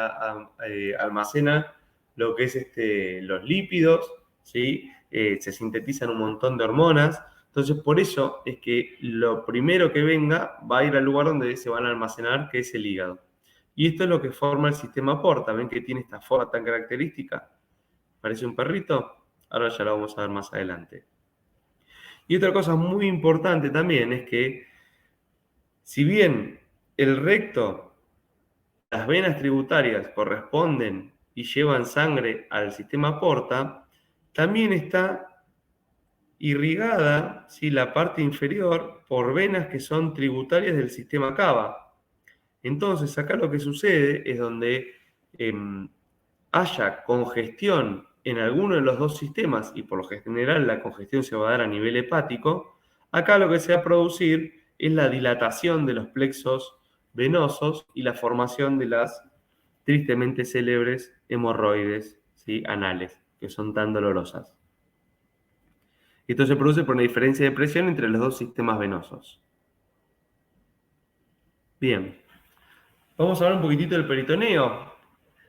almacena lo que es los lípidos, ¿sí? Se sintetizan un montón de hormonas. Entonces, por eso es que lo primero que venga va a ir al lugar donde se van a almacenar, que es el hígado. Y esto es lo que forma el sistema porta. ¿Ven que tiene esta forma tan característica? ¿Parece un perrito? Ahora ya lo vamos a ver más adelante. Y otra cosa muy importante también es que, si bien el recto, las venas tributarias corresponden y llevan sangre al sistema porta, también está irrigada, ¿sí?, la parte inferior por venas que son tributarias del sistema cava. Entonces, acá lo que sucede es donde haya congestión en alguno de los dos sistemas, y por lo general la congestión se va a dar a nivel hepático, acá lo que se va a producir es la dilatación de los plexos venosos y la formación de las tristemente célebres hemorroides, ¿sí?, anales, que son tan dolorosas. Esto se produce por una diferencia de presión entre los dos sistemas venosos. Bien, vamos a hablar un poquitito del peritoneo,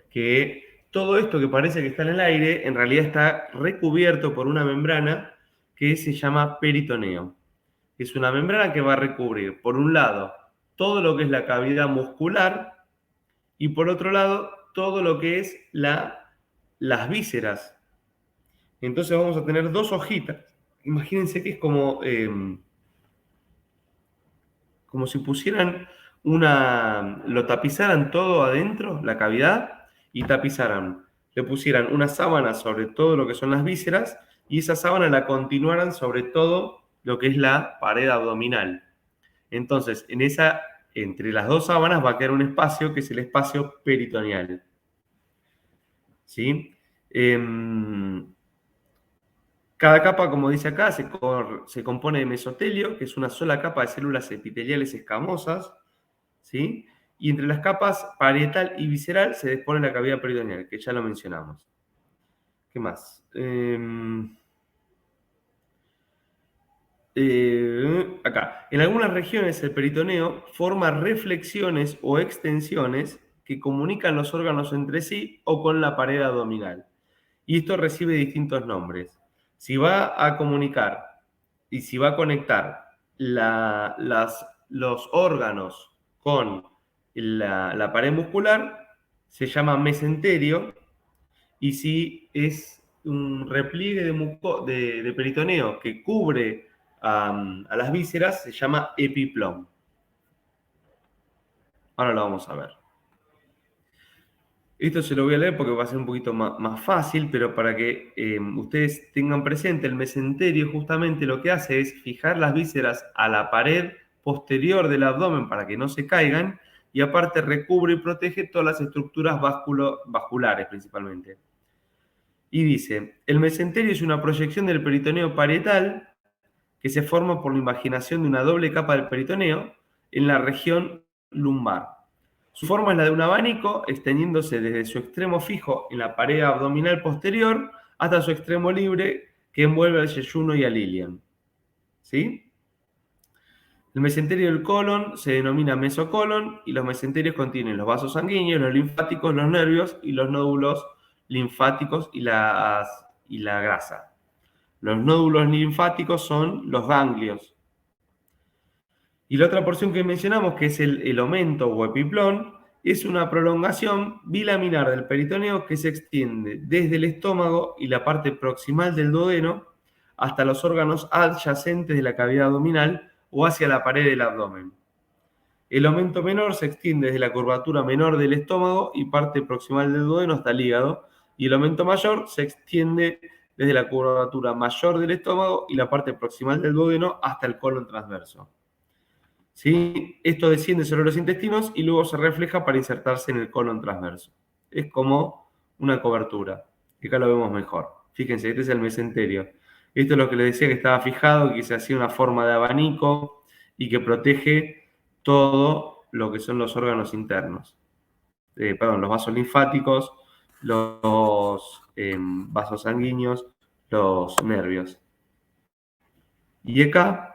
que todo esto que parece que está en el aire, en realidad está recubierto por una membrana que se llama peritoneo. Es una membrana que va a recubrir, por un lado, todo lo que es la cavidad muscular y por otro lado, todo lo que es las vísceras. Entonces vamos a tener dos hojitas. Imagínense que es como si pusieran lo tapizaran todo adentro, la cavidad, y le pusieran una sábana sobre todo lo que son las vísceras, y esa sábana la continuaran sobre todo lo que es la pared abdominal. Entonces, entre las dos sábanas va a quedar un espacio que es el espacio peritoneal. ¿Sí? Cada capa, como dice acá, se compone de mesotelio, que es una sola capa de células epiteliales escamosas, ¿sí? Y entre las capas parietal y visceral se dispone la cavidad peritoneal, que ya lo mencionamos. ¿Qué más? Acá. En algunas regiones el peritoneo forma reflexiones o extensiones que comunican los órganos entre sí o con la pared abdominal. Y esto recibe distintos nombres. Si va a comunicar y si va a conectar los órganos con la pared muscular, se llama mesenterio, y si es un repliegue de peritoneo que cubre a las vísceras, se llama epiplom. Ahora lo vamos a ver. Esto se lo voy a leer porque va a ser un poquito más fácil, pero para que ustedes tengan presente, el mesenterio justamente lo que hace es fijar las vísceras a la pared posterior del abdomen para que no se caigan, y aparte recubre y protege todas las estructuras vasculares principalmente. Y dice, el mesenterio es una proyección del peritoneo parietal que se forma por la invaginación de una doble capa del peritoneo en la región lumbar. Su forma es la de un abanico, extendiéndose desde su extremo fijo en la pared abdominal posterior hasta su extremo libre que envuelve al yeyuno y al ilion. ¿Sí? El mesenterio del colon se denomina mesocolon, y los mesenterios contienen los vasos sanguíneos, los linfáticos, los nervios y los nódulos linfáticos y la grasa. Los nódulos linfáticos son los ganglios. Y la otra porción que mencionamos, que es el omento o epiplón, es una prolongación bilaminar del peritoneo que se extiende desde el estómago y la parte proximal del duodeno hasta los órganos adyacentes de la cavidad abdominal o hacia la pared del abdomen. El aumento menor se extiende desde la curvatura menor del estómago y parte proximal del duodeno hasta el hígado, y el aumento mayor se extiende desde la curvatura mayor del estómago y la parte proximal del duodeno hasta el colon transverso. ¿Sí? Esto desciende sobre los intestinos y luego se refleja para insertarse en el colon transverso. Es como una cobertura. Acá lo vemos mejor. Fíjense, este es el mesenterio. Esto es lo que les decía que estaba fijado, que se hacía una forma de abanico y que protege todo lo que son los órganos internos. Los vasos linfáticos, los vasos sanguíneos, los nervios. Y acá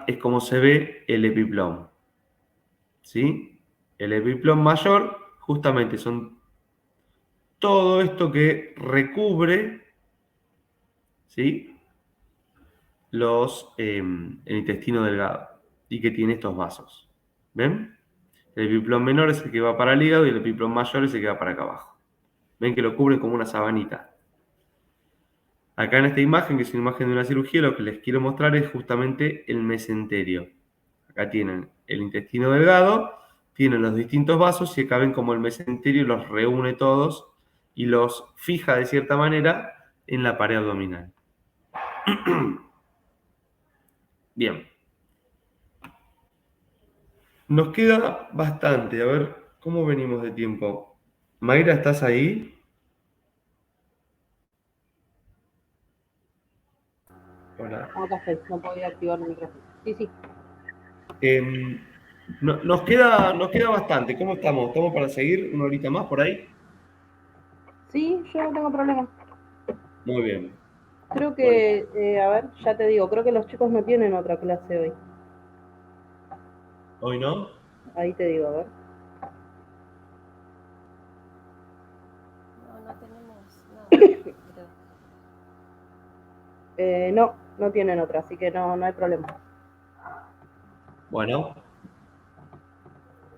es como se ve el epiplón. ¿Sí? El epiplón mayor justamente son todo esto que recubre, ¿sí?, el intestino delgado y que tiene estos vasos. ¿Ven? El epiplón menor es el que va para el hígado y el epiplón mayor es el que va para acá abajo. ¿Ven que lo cubre como una sabanita? Acá en esta imagen, que es una imagen de una cirugía, lo que les quiero mostrar es justamente el mesenterio. Acá tienen el intestino delgado, tienen los distintos vasos y acá ven como el mesenterio los reúne todos y los fija de cierta manera en la pared abdominal. Bien. Nos queda bastante. A ver, ¿cómo venimos de tiempo? Mayra, ¿estás ahí? Hola. Acá estoy, no podía activar el micrófono. Sí, sí. Nos queda bastante. ¿Cómo estamos? ¿Estamos para seguir una horita más por ahí? Sí, yo no tengo problema. Muy bien. Creo Bueno, que, a ver, ya te digo, creo que los chicos no tienen otra clase hoy. ¿hoy no? Ahí te digo, a ver. No, no tenemos nada. No tienen otra, así que no hay problema. Bueno,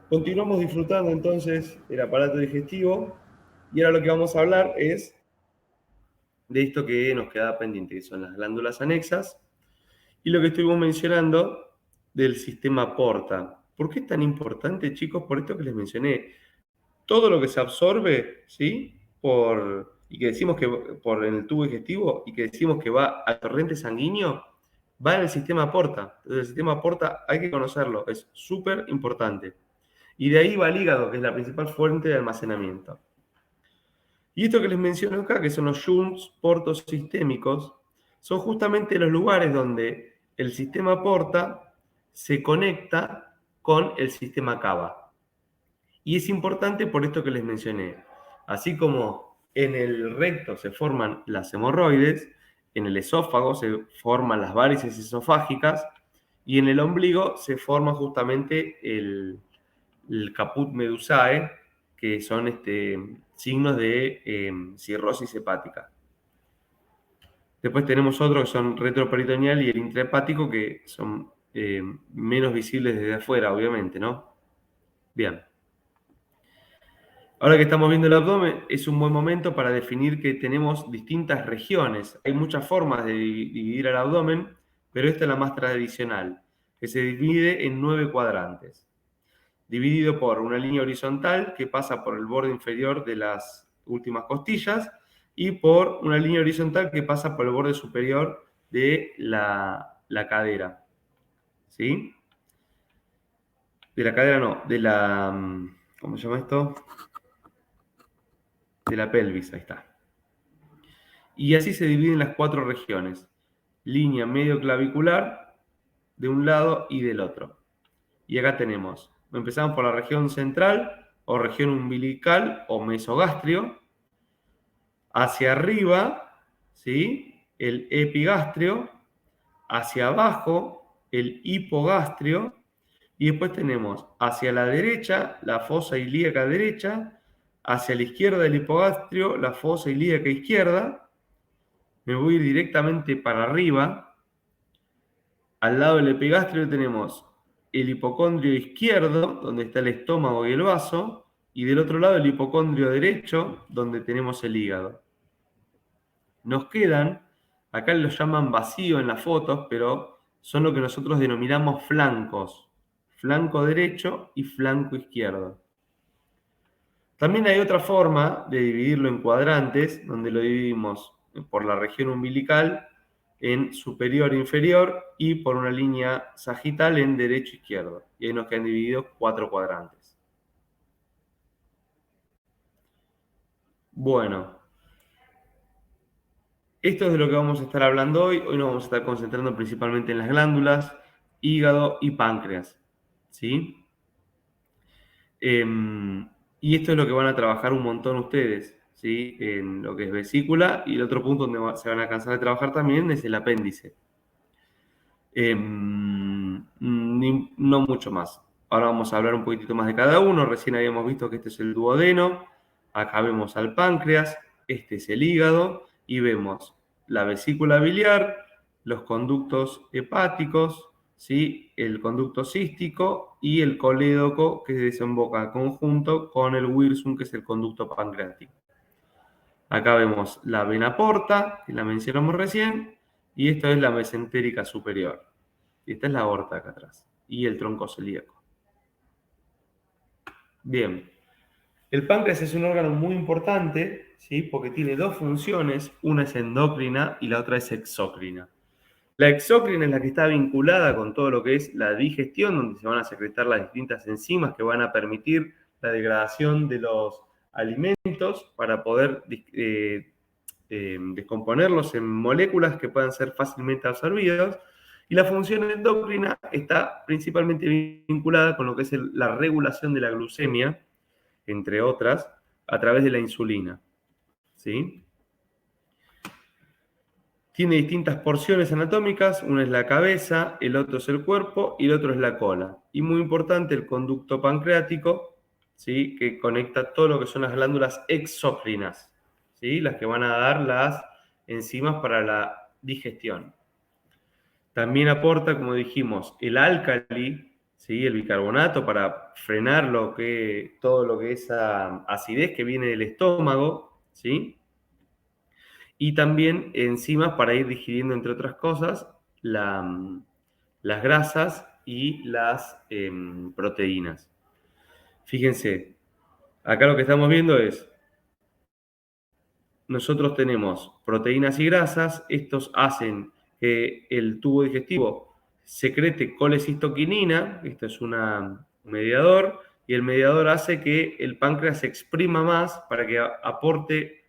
continuamos disfrutando entonces el aparato digestivo y ahora lo que vamos a hablar es de esto que nos queda pendiente, que son las glándulas anexas y lo que estuvimos mencionando del sistema porta. ¿Por qué es tan importante, chicos? Por esto que les mencioné. Todo lo que se absorbe, ¿sí? Y que decimos que por en el tubo digestivo y que decimos que va al torrente sanguíneo, va en el sistema porta. Entonces, el sistema porta hay que conocerlo, es súper importante. Y de ahí va el hígado, que es la principal fuente de almacenamiento. Y esto que les menciono acá, que son los shunts portosistémicos, son justamente los lugares donde el sistema porta se conecta con el sistema cava. Y es importante por esto que les mencioné. Así como en el recto se forman las hemorroides, en el esófago se forman las varices esofágicas y en el ombligo se forma justamente el caput medusae, que son signos de cirrosis hepática. Después tenemos otros que son retroperitoneal y el intrahepático, que son menos visibles desde afuera, obviamente, ¿no? Bien. Ahora que estamos viendo el abdomen, es un buen momento para definir que tenemos distintas regiones. Hay muchas formas de dividir el abdomen, pero esta es la más tradicional, que se divide en 9 cuadrantes. Dividido por una línea horizontal que pasa por el borde inferior de las últimas costillas y por una línea horizontal que pasa por el borde superior de la cadera. ¿Sí? De la cadera no, de la... ¿Cómo se llama esto? De la pelvis, ahí está. Y así se dividen las 4 regiones. Línea medio clavicular de un lado y del otro. Y acá tenemos, empezamos por la región central o región umbilical o mesogastrio. Hacia arriba, ¿sí?, el epigastrio. Hacia abajo, el hipogastrio. Y después tenemos hacia la derecha, la fosa ilíaca derecha. hacia la izquierda del hipogastrio, la fosa ilíaca izquierda, me voy a ir directamente para arriba. Al lado del epigastrio tenemos el hipocondrio izquierdo, donde está el estómago y el vaso, y del otro lado el hipocondrio derecho, donde tenemos el hígado. Nos quedan, acá los llaman vacío en las fotos, pero son lo que nosotros denominamos flancos. Flanco derecho y flanco izquierdo. También hay otra forma de dividirlo en cuadrantes, donde lo dividimos por la región umbilical en superior e inferior y por una línea sagital en derecho e izquierdo. Y ahí nos quedan divididos 4 cuadrantes. Bueno, esto es de lo que vamos a estar hablando hoy. Hoy nos vamos a estar concentrando principalmente en las glándulas, hígado y páncreas. ¿Sí? Y esto es lo que van a trabajar un montón ustedes, ¿sí? En lo que es vesícula, y el otro punto donde se van a cansar de trabajar también es el apéndice. No mucho más. Ahora vamos a hablar un poquitito más de cada uno. Recién habíamos visto que este es el duodeno, acá vemos al páncreas, este es el hígado, y vemos la vesícula biliar, los conductos hepáticos, ¿sí? El conducto cístico y el colédoco que desemboca en conjunto con el wirsum, que es el conducto pancreático. Acá vemos la vena porta, que la mencionamos recién, y esta es la mesentérica superior. Y esta es la aorta acá atrás, y el tronco celíaco. Bien, el páncreas es un órgano muy importante, ¿sí? Porque tiene dos funciones, una es endocrina y la otra es exócrina. La exócrina es la que está vinculada con todo lo que es la digestión, donde se van a secretar las distintas enzimas que van a permitir la degradación de los alimentos para poder descomponerlos en moléculas que puedan ser fácilmente absorbidas. Y la función endocrina está principalmente vinculada con lo que es la regulación de la glucemia, entre otras, a través de la insulina. ¿Sí? Tiene distintas porciones anatómicas, una es la cabeza, el otro es el cuerpo y el otro es la cola. Y muy importante el conducto pancreático, ¿sí? Que conecta todo lo que son las glándulas exócrinas, ¿sí? Las que van a dar las enzimas para la digestión. También aporta, como dijimos, el álcali, ¿sí? El bicarbonato para frenar todo lo que es acidez que viene del estómago, ¿sí? Y también enzimas para ir digiriendo, entre otras cosas, las grasas y las proteínas. Fíjense, acá lo que estamos viendo es, nosotros tenemos proteínas y grasas, estos hacen que el tubo digestivo secrete colecistoquinina, esto es un mediador, y el mediador hace que el páncreas se exprima más para que aporte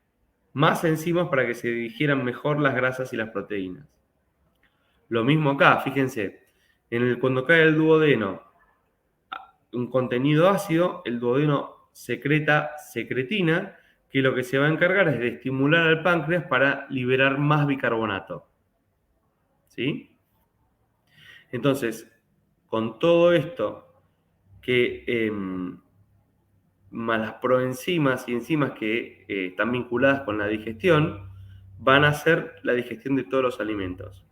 más enzimas para que se digieran mejor las grasas y las proteínas. Lo mismo acá, fíjense, cuando cae el duodeno un contenido ácido, el duodeno secreta secretina, que lo que se va a encargar es de estimular al páncreas para liberar más bicarbonato. ¿Sí? Entonces, con todo esto, que más las proenzimas y enzimas que están vinculadas con la digestión, van a hacer la digestión de todos los alimentos.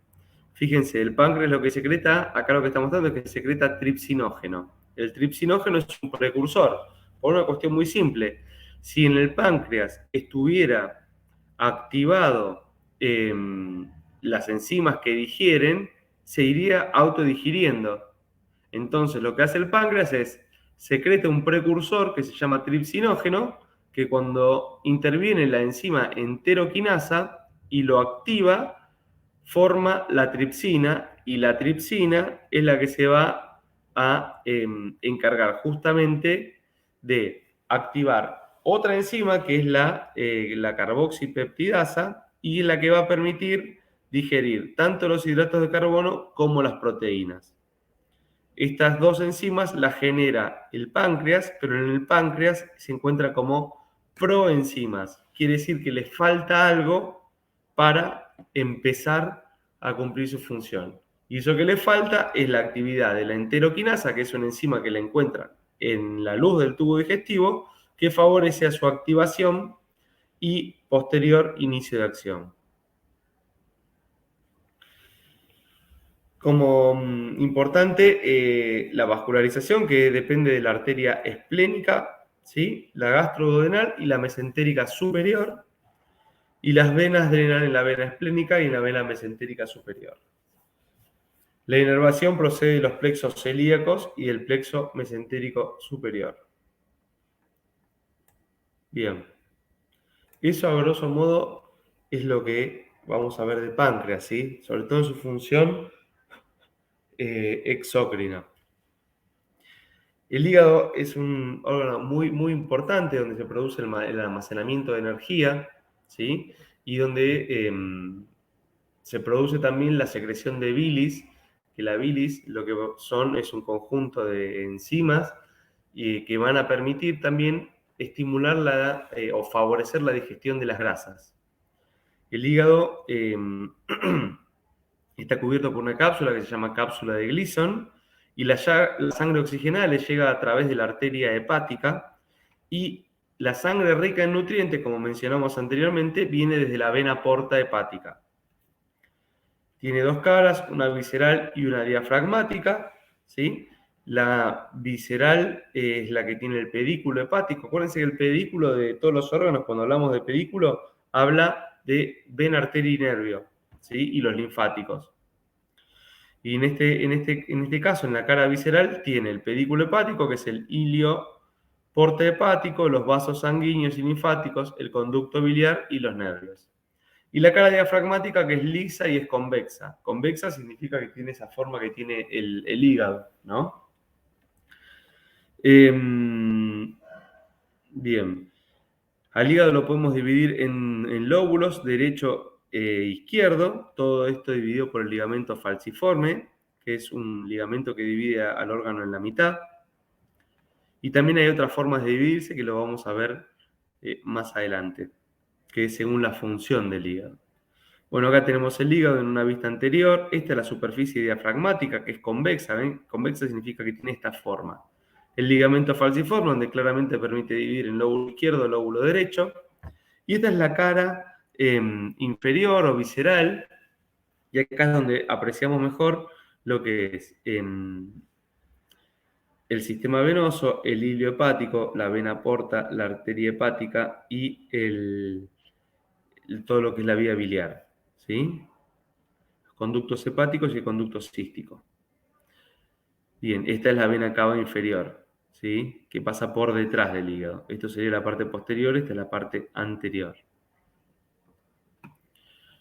Fíjense, el páncreas lo que secreta, acá lo que está mostrando es que secreta tripsinógeno. El tripsinógeno es un precursor, por una cuestión muy simple. Si en el páncreas estuviera activado las enzimas que digieren, se iría autodigiriendo. Entonces lo que hace el páncreas es secreta un precursor que se llama tripsinógeno, que cuando interviene la enzima enteroquinasa y lo activa, forma la tripsina, y la tripsina es la que se va a encargar justamente de activar otra enzima que es la carboxipeptidasa, y la que va a permitir digerir tanto los hidratos de carbono como las proteínas. Estas dos enzimas las genera el páncreas, pero en el páncreas se encuentra como proenzimas. Quiere decir que le falta algo para empezar a cumplir su función. Y eso que le falta es la actividad de la enteroquinasa, que es una enzima que la encuentra en la luz del tubo digestivo, que favorece a su activación y posterior inicio de acción. Como importante, la vascularización, que depende de la arteria esplénica, ¿sí? La gastroduodenal y la mesentérica superior, y las venas drenan en la vena esplénica y en la vena mesentérica superior. La inervación procede de los plexos celíacos y del plexo mesentérico superior. Bien. Eso, a grosso modo, es lo que vamos a ver de páncreas, ¿sí? Sobre todo en su función exócrina. El hígado es un órgano muy, muy importante donde se produce el almacenamiento de energía, ¿sí? Y donde se produce también la secreción de bilis, que la bilis lo que es un conjunto de enzimas que van a permitir también estimular o favorecer la digestión de las grasas. El hígado está cubierto por una cápsula que se llama cápsula de Gleason, y la sangre oxigenada le llega a través de la arteria hepática, y la sangre rica en nutrientes, como mencionamos anteriormente, viene desde la vena porta hepática. Tiene dos caras, una visceral y una diafragmática, ¿sí? La visceral es la que tiene el pedículo hepático. Acuérdense que el pedículo de todos los órganos, cuando hablamos de pedículo, habla de vena, arteria y nervio, ¿sí? Y los linfáticos. Y en este caso, en la cara visceral, tiene el pedículo hepático, que es el ilio porta hepático, los vasos sanguíneos y linfáticos, el conducto biliar y los nervios. Y la cara diafragmática, que es lisa y es convexa. Convexa significa que tiene esa forma que tiene el hígado, ¿no? Bien. Al hígado lo podemos dividir en lóbulos, derecho e izquierdo. Todo esto dividido por el ligamento falciforme, que es un ligamento que divide al órgano en la mitad. Y también hay otras formas de dividirse que lo vamos a ver más adelante, que es según la función del hígado. Bueno, acá tenemos el hígado en una vista anterior. Esta es la superficie diafragmática, que es convexa. ¿Ven? Convexa significa que tiene esta forma. El ligamento falciforme, donde claramente permite dividir en lóbulo izquierdo y lóbulo derecho. Y esta es la cara inferior o visceral. Y acá es donde apreciamos mejor lo que es el sistema venoso, el hilio hepático, la vena porta, la arteria hepática y todo lo que es la vía biliar, ¿sí? Conductos hepáticos y conductos císticos. Bien, esta es la vena cava inferior, ¿sí? Que pasa por detrás del hígado. Esto sería la parte posterior, esta es la parte anterior.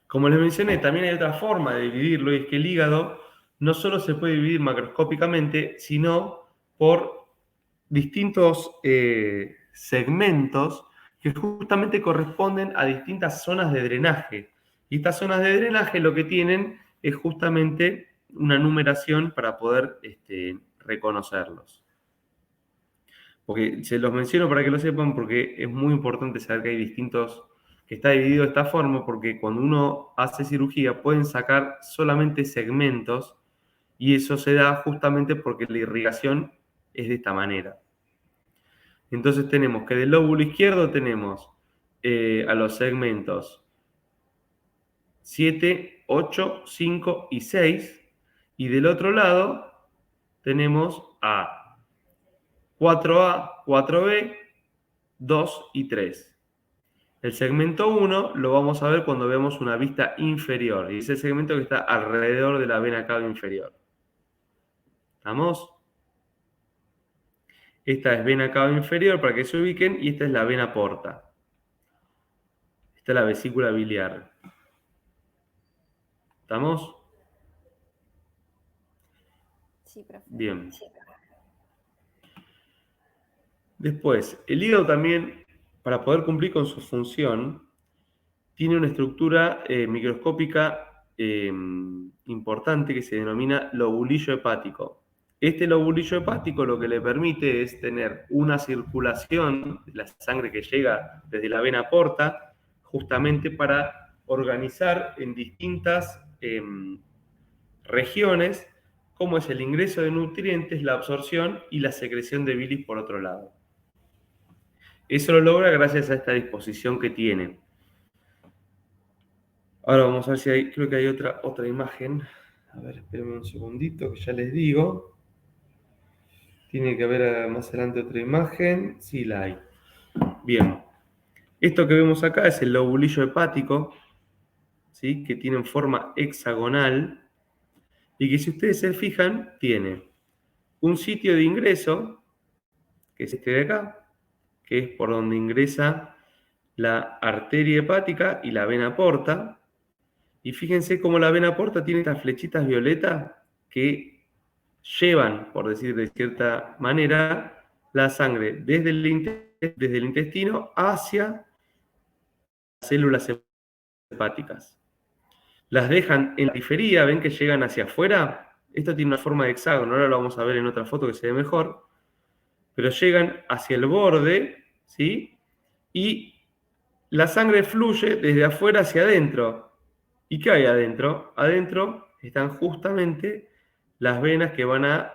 Como les mencioné, también hay otra forma de dividirlo, y es que el hígado no solo se puede dividir macroscópicamente, sino por distintos segmentos que justamente corresponden a distintas zonas de drenaje. Y estas zonas de drenaje lo que tienen es justamente una numeración para poder reconocerlos. Porque se los menciono para que lo sepan, porque es muy importante saber que hay distintos, que está dividido de esta forma, porque cuando uno hace cirugía pueden sacar solamente segmentos, y eso se da justamente porque la irrigación es de esta manera. Entonces tenemos que del lóbulo izquierdo tenemos a los segmentos 7, 8, 5 y 6. Y del otro lado tenemos a 4A, 4B, 2 y 3. El segmento 1 lo vamos a ver cuando vemos una vista inferior. Y es el segmento que está alrededor de la vena cava inferior. ¿Estamos? Esta es vena cava inferior para que se ubiquen, y esta es la vena porta. Esta es la vesícula biliar. ¿Estamos? Sí, profe. Bien. Después, el hígado también, para poder cumplir con su función, tiene una estructura microscópica importante que se denomina lobulillo hepático. Este lobulillo hepático lo que le permite es tener una circulación de la sangre que llega desde la vena porta, justamente para organizar en distintas regiones cómo es el ingreso de nutrientes, la absorción y la secreción de bilis por otro lado. Eso lo logra gracias a esta disposición que tiene. Ahora vamos a ver si hay, creo que hay otra imagen. A ver, espérenme un segundito que ya les digo. Tiene que haber más adelante otra imagen. Sí, la hay. Bien. Esto que vemos acá es el lobulillo hepático, ¿sí? Que tiene forma hexagonal y que si ustedes se fijan, tiene un sitio de ingreso, que es este de acá, que es por donde ingresa la arteria hepática y la vena porta. Y fíjense cómo la vena porta tiene estas flechitas violetas que llevan, por decir de cierta manera, la sangre desde el intestino hacia las células hepáticas. Las dejan en la periferia, ven que llegan hacia afuera. Esto tiene una forma de hexágono, ahora lo vamos a ver en otra foto que se ve mejor. Pero llegan hacia el borde, ¿sí? Y la sangre fluye desde afuera hacia adentro. ¿Y qué hay adentro? Adentro están justamente las venas que van a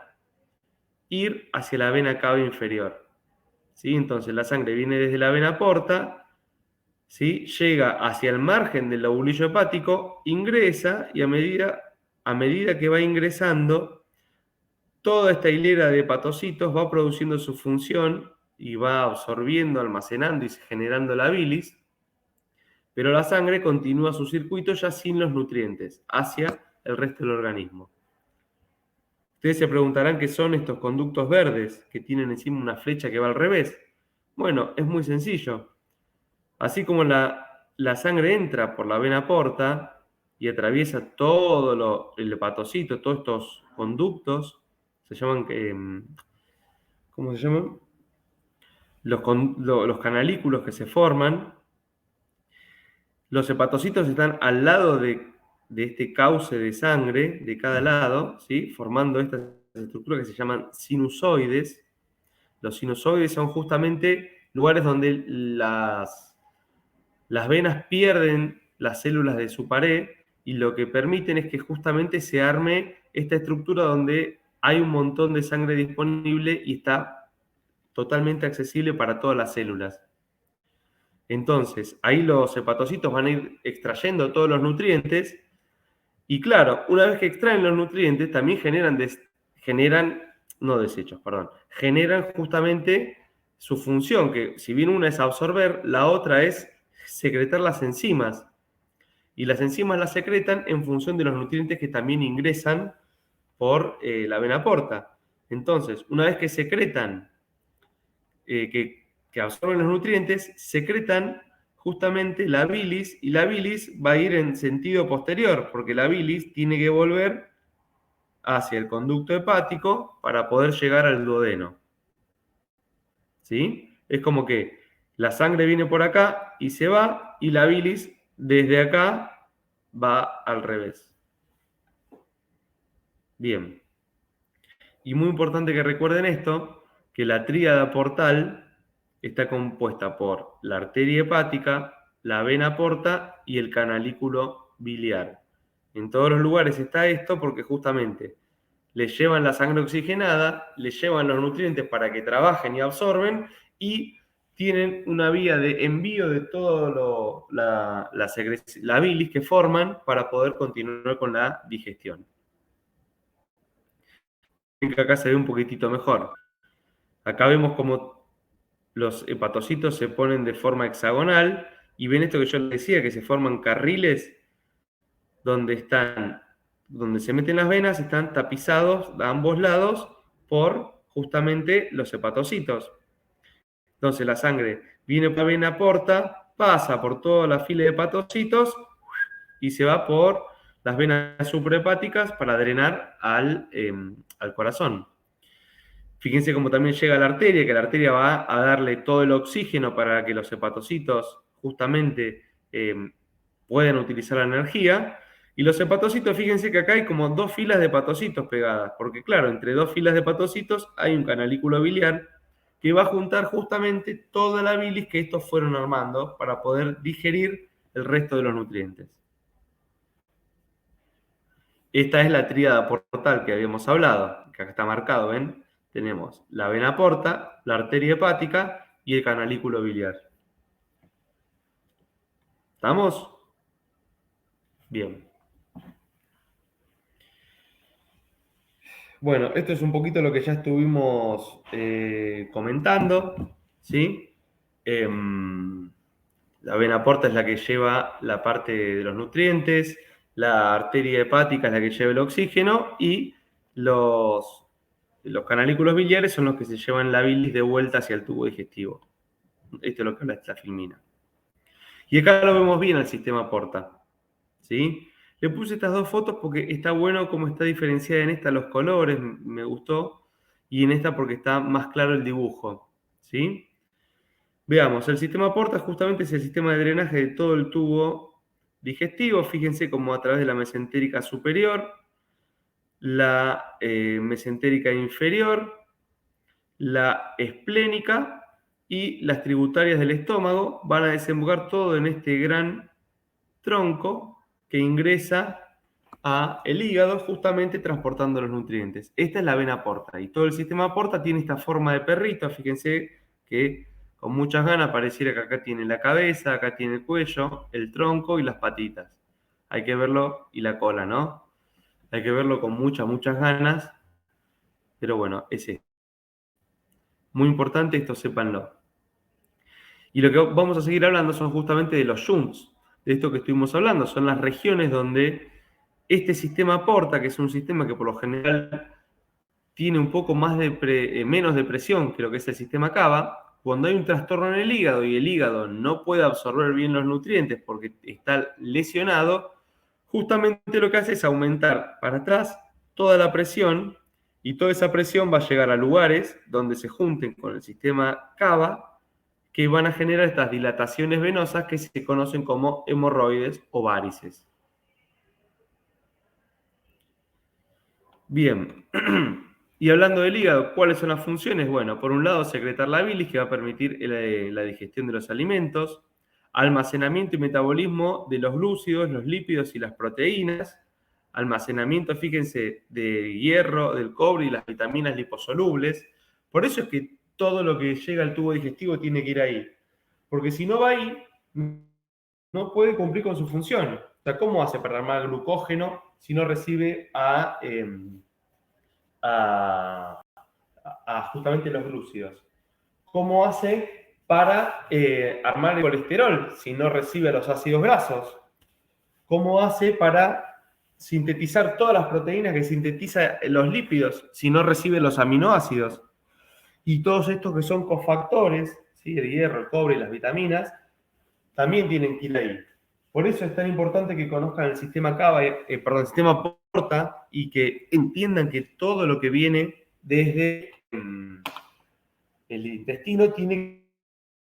ir hacia la vena cava inferior. ¿Sí? Entonces la sangre viene desde la vena porta, ¿sí? Llega hacia el margen del lobulillo hepático, ingresa y a medida que va ingresando, toda esta hilera de hepatocitos va produciendo su función y va absorbiendo, almacenando y generando la bilis, pero la sangre continúa su circuito ya sin los nutrientes, hacia el resto del organismo. Ustedes se preguntarán qué son estos conductos verdes que tienen encima una flecha que va al revés. Bueno, es muy sencillo. Así como la sangre entra por la vena porta y atraviesa todo el hepatocito, todos estos conductos, se llaman, ¿cómo se llaman? Los canalículos que se forman. Los hepatocitos están al lado de este cauce de sangre, de cada lado, ¿sí? Formando estas estructuras que se llaman sinusoides. Los sinusoides son justamente lugares donde las venas pierden las células de su pared y lo que permiten es que justamente se arme esta estructura donde hay un montón de sangre disponible y está totalmente accesible para todas las células. Entonces, ahí los hepatocitos van a ir extrayendo todos los nutrientes y claro, una vez que extraen los nutrientes también generan justamente su función, que si bien una es absorber, la otra es secretar las enzimas. Y las enzimas las secretan en función de los nutrientes que también ingresan por la vena porta. Entonces, una vez que secretan, que absorben los nutrientes, secretan justamente la bilis, y la bilis va a ir en sentido posterior, porque la bilis tiene que volver hacia el conducto hepático para poder llegar al duodeno. ¿Sí? Es como que la sangre viene por acá y se va, y la bilis desde acá va al revés. Bien. Y muy importante que recuerden esto, que la tríada portal está compuesta por la arteria hepática, la vena porta y el canalículo biliar. En todos los lugares está esto porque justamente le llevan la sangre oxigenada, le llevan los nutrientes para que trabajen y absorben y tienen una vía de envío de todo la bilis que forman para poder continuar con la digestión. Acá se ve un poquitito mejor. Acá vemos cómo los hepatocitos se ponen de forma hexagonal y ven esto que yo les decía, que se forman carriles donde se meten las venas, están tapizados a ambos lados por justamente los hepatocitos. Entonces la sangre viene por la vena porta, pasa por toda la fila de hepatocitos y se va por las venas suprahepáticas para drenar al corazón. Fíjense cómo también llega a la arteria, que la arteria va a darle todo el oxígeno para que los hepatocitos justamente puedan utilizar la energía. Y los hepatocitos, fíjense que acá hay como dos filas de hepatocitos pegadas, porque claro, entre dos filas de hepatocitos hay un canalículo biliar que va a juntar justamente toda la bilis que estos fueron armando para poder digerir el resto de los nutrientes. Esta es la tríada portal que habíamos hablado, que acá está marcado, ¿ven? Tenemos la vena porta, la arteria hepática y el canalículo biliar. ¿Estamos? Bien. Bueno, esto es un poquito lo que ya estuvimos comentando, ¿sí? La vena porta es la que lleva la parte de los nutrientes, la arteria hepática es la que lleva el oxígeno y los canalículos biliares son los que se llevan la bilis de vuelta hacia el tubo digestivo. Esto es lo que habla esta filmina. Y acá lo vemos bien al sistema porta, ¿sí? Le puse estas dos fotos porque está bueno cómo está diferenciada en esta los colores, me gustó, y en esta porque está más claro el dibujo, ¿sí? Veamos, el sistema porta justamente es el sistema de drenaje de todo el tubo digestivo. Fíjense cómo a través de la mesentérica superior, la mesentérica inferior, la esplénica y las tributarias del estómago van a desembocar todo en este gran tronco que ingresa a el hígado justamente transportando los nutrientes. Esta es la vena porta y todo el sistema porta tiene esta forma de perrito. Fíjense que con muchas ganas pareciera que acá tiene la cabeza, acá tiene el cuello, el tronco y las patitas. Hay que verlo, y la cola, ¿no? Hay que verlo con muchas ganas, pero bueno, es esto. Muy importante, esto sépanlo. Y lo que vamos a seguir hablando son justamente de los shunts, de esto que estuvimos hablando, son las regiones donde este sistema porta, que es un sistema que por lo general tiene un poco más menos de presión que lo que es el sistema cava, cuando hay un trastorno en el hígado y el hígado no puede absorber bien los nutrientes porque está lesionado, justamente lo que hace es aumentar para atrás toda la presión y toda esa presión va a llegar a lugares donde se junten con el sistema cava que van a generar estas dilataciones venosas que se conocen como hemorroides o varices. Bien, y hablando del hígado, ¿cuáles son las funciones? Bueno, por un lado, secretar la bilis, que va a permitir la digestión de los alimentos, almacenamiento y metabolismo de los glúcidos, los lípidos y las proteínas, almacenamiento, fíjense, de hierro, del cobre y las vitaminas liposolubles. Por eso es que todo lo que llega al tubo digestivo tiene que ir ahí. Porque si no va ahí, no puede cumplir con su función. O sea, ¿cómo hace para armar glucógeno si no recibe a justamente los glúcidos? ¿Cómo hace para armar el colesterol si no recibe los ácidos grasos? ¿Cómo hace para sintetizar todas las proteínas que sintetiza los lípidos si no recibe los aminoácidos? Y todos estos que son cofactores, ¿sí? El hierro, el cobre y las vitaminas, también tienen que ir ahí. Por eso es tan importante que conozcan el sistema cava, el sistema porta, y que entiendan que todo lo que viene desde el intestino tiene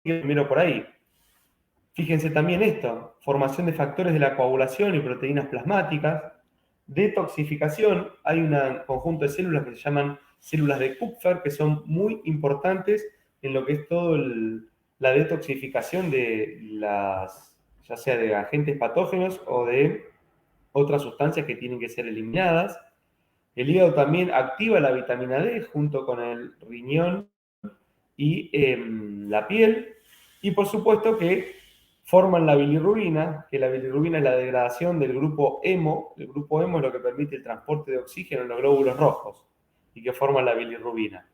que ir primero por ahí. Fíjense también esto, formación de factores de la coagulación y proteínas plasmáticas, detoxificación, hay un conjunto de células que se llaman células de Kupfer, que son muy importantes en lo que es todo la detoxificación de ya sea de agentes patógenos o de otras sustancias que tienen que ser eliminadas. El hígado también activa la vitamina D junto con el riñón y la piel. Y por supuesto que forman la bilirrubina, que la bilirrubina es la degradación del grupo hemo. El grupo hemo es lo que permite el transporte de oxígeno en los glóbulos rojos y que forman la bilirrubina.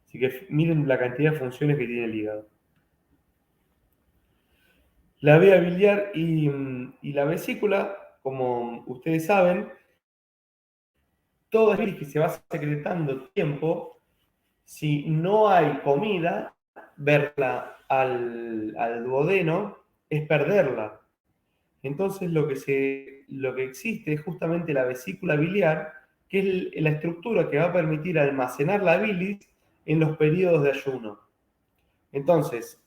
Así que miren la cantidad de funciones que tiene el hígado. La vía biliar y la vesícula, como ustedes saben, todo es bilis que se va secretando tiempo. Si no hay comida, verla al duodeno es perderla. Entonces lo que existe es justamente la vesícula biliar, que es la estructura que va a permitir almacenar la bilis en los periodos de ayuno. Entonces,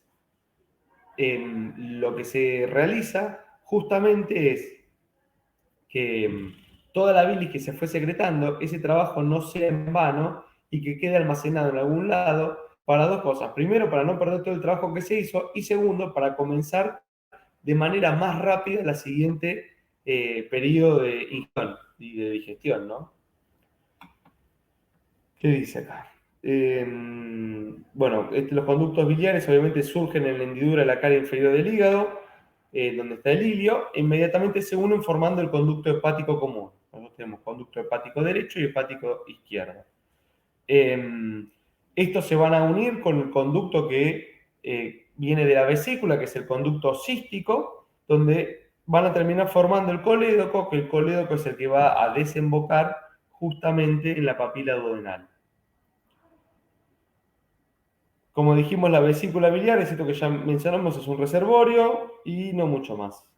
lo que se realiza justamente es que toda la bilis que se fue secretando, ese trabajo no sea en vano y que quede almacenado en algún lado para dos cosas. Primero, para no perder todo el trabajo que se hizo, y segundo, para comenzar de manera más rápida la siguiente periodo de digestión, ¿no? ¿Qué dice acá? Bueno, los conductos biliares obviamente surgen en la hendidura de la cara inferior del hígado, donde está el ilio, e inmediatamente se unen formando el conducto hepático común. Nosotros tenemos conducto hepático derecho y hepático izquierdo. Estos se van a unir con el conducto que viene de la vesícula, que es el conducto cístico, donde van a terminar formando el colédoco, que el colédoco es el que va a desembocar justamente en la papila duodenal. Como dijimos, la vesícula biliar, es esto que ya mencionamos, es un reservorio y no mucho más.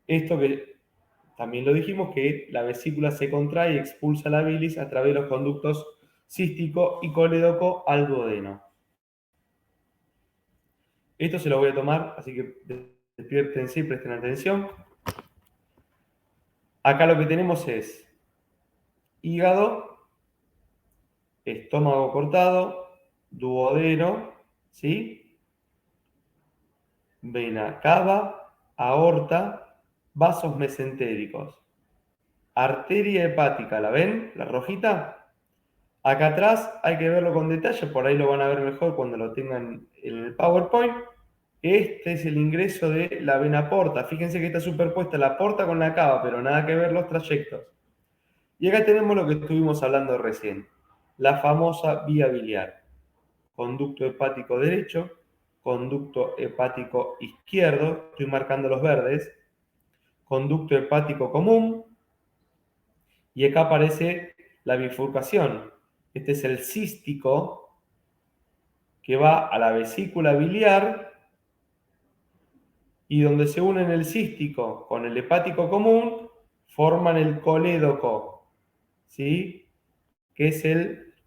Esto que también lo dijimos, que la vesícula se contrae y expulsa la bilis a través de los conductos cístico y colédoco al duodeno. Esto se lo voy a tomar, así que despiértense y presten atención. Acá lo que tenemos es hígado, estómago cortado, duodeno, ¿sí? Vena cava, aorta, vasos mesentéricos, arteria hepática, ¿la ven? La rojita. Acá atrás hay que verlo con detalle, por ahí lo van a ver mejor cuando lo tengan en el PowerPoint. Este es el ingreso de la vena porta. Fíjense que está superpuesta la porta con la cava, pero nada que ver los trayectos. Y acá tenemos lo que estuvimos hablando recién, la famosa vía biliar. Conducto hepático derecho, conducto hepático izquierdo, estoy marcando los verdes, conducto hepático común, y acá aparece la bifurcación. Este es el cístico que va a la vesícula biliar y donde se unen el cístico con el hepático común, forman el colédoco, ¿sí? Que es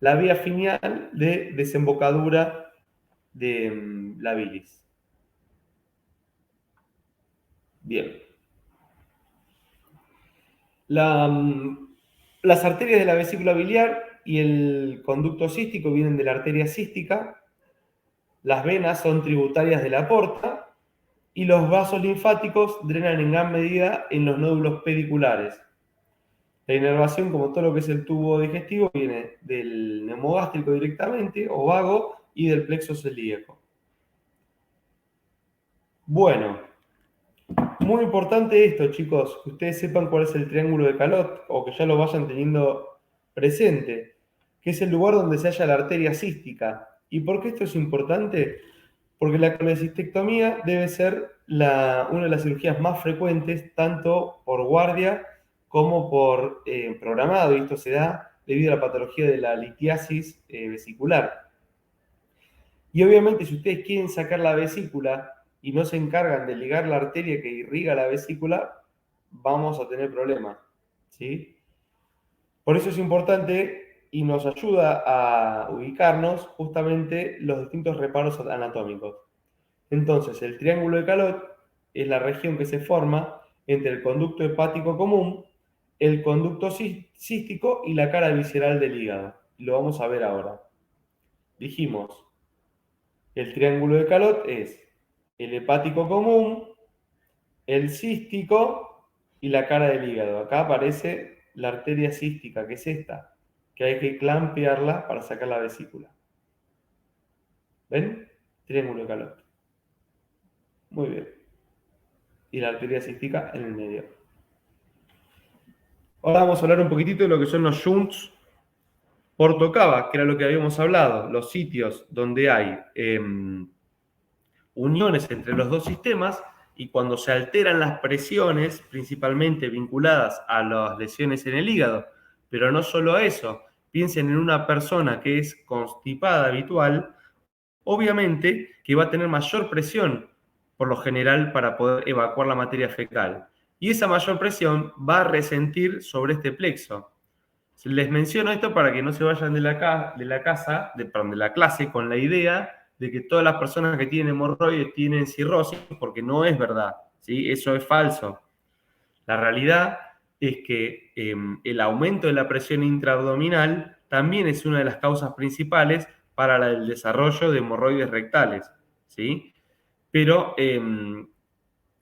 la vía final de desembocadura de la bilis. Bien. Las arterias de la vesícula biliar y el conducto cístico vienen de la arteria cística, las venas son tributarias de la porta y los vasos linfáticos drenan en gran medida en los nódulos pediculares. La inervación, como todo lo que es el tubo digestivo, viene del neumogástrico directamente, o vago, y del plexo celíaco. Bueno, muy importante esto, chicos, que ustedes sepan cuál es el triángulo de Calot, o que ya lo vayan teniendo presente, que es el lugar donde se halla la arteria cística. ¿Y por qué esto es importante? Porque la colecistectomía debe ser una de las cirugías más frecuentes, tanto por guardia como por programado, y esto se da debido a la patología de la litiasis vesicular. Y obviamente, si ustedes quieren sacar la vesícula y no se encargan de ligar la arteria que irriga la vesícula, vamos a tener problemas, ¿sí? Por eso es importante y nos ayuda a ubicarnos justamente los distintos reparos anatómicos. Entonces, el triángulo de Calot es la región que se forma entre el conducto hepático común, el conducto cístico y la cara visceral del hígado. Lo vamos a ver ahora. Dijimos, el triángulo de Calot es el hepático común, el cístico y la cara del hígado. Acá aparece la arteria cística, que es esta, que hay que clampearla para sacar la vesícula. ¿Ven? Triángulo de Calot. Muy bien. Y la arteria cística en el medio. Ahora vamos a hablar un poquitito de lo que son los shunts portocava, que era lo que habíamos hablado, los sitios donde hay uniones entre los dos sistemas y cuando se alteran las presiones, principalmente vinculadas a las lesiones en el hígado. Pero no solo a eso, piensen en una persona que es constipada habitual, obviamente que va a tener mayor presión por lo general para poder evacuar la materia fecal. Y esa mayor presión va a resentir sobre este plexo. Les menciono esto para que no se vayan de la clase con la idea de que todas las personas que tienen hemorroides tienen cirrosis, porque no es verdad, ¿sí? Eso es falso. La realidad es que el aumento de la presión intraabdominal también es una de las causas principales para el desarrollo de hemorroides rectales, ¿sí? Pero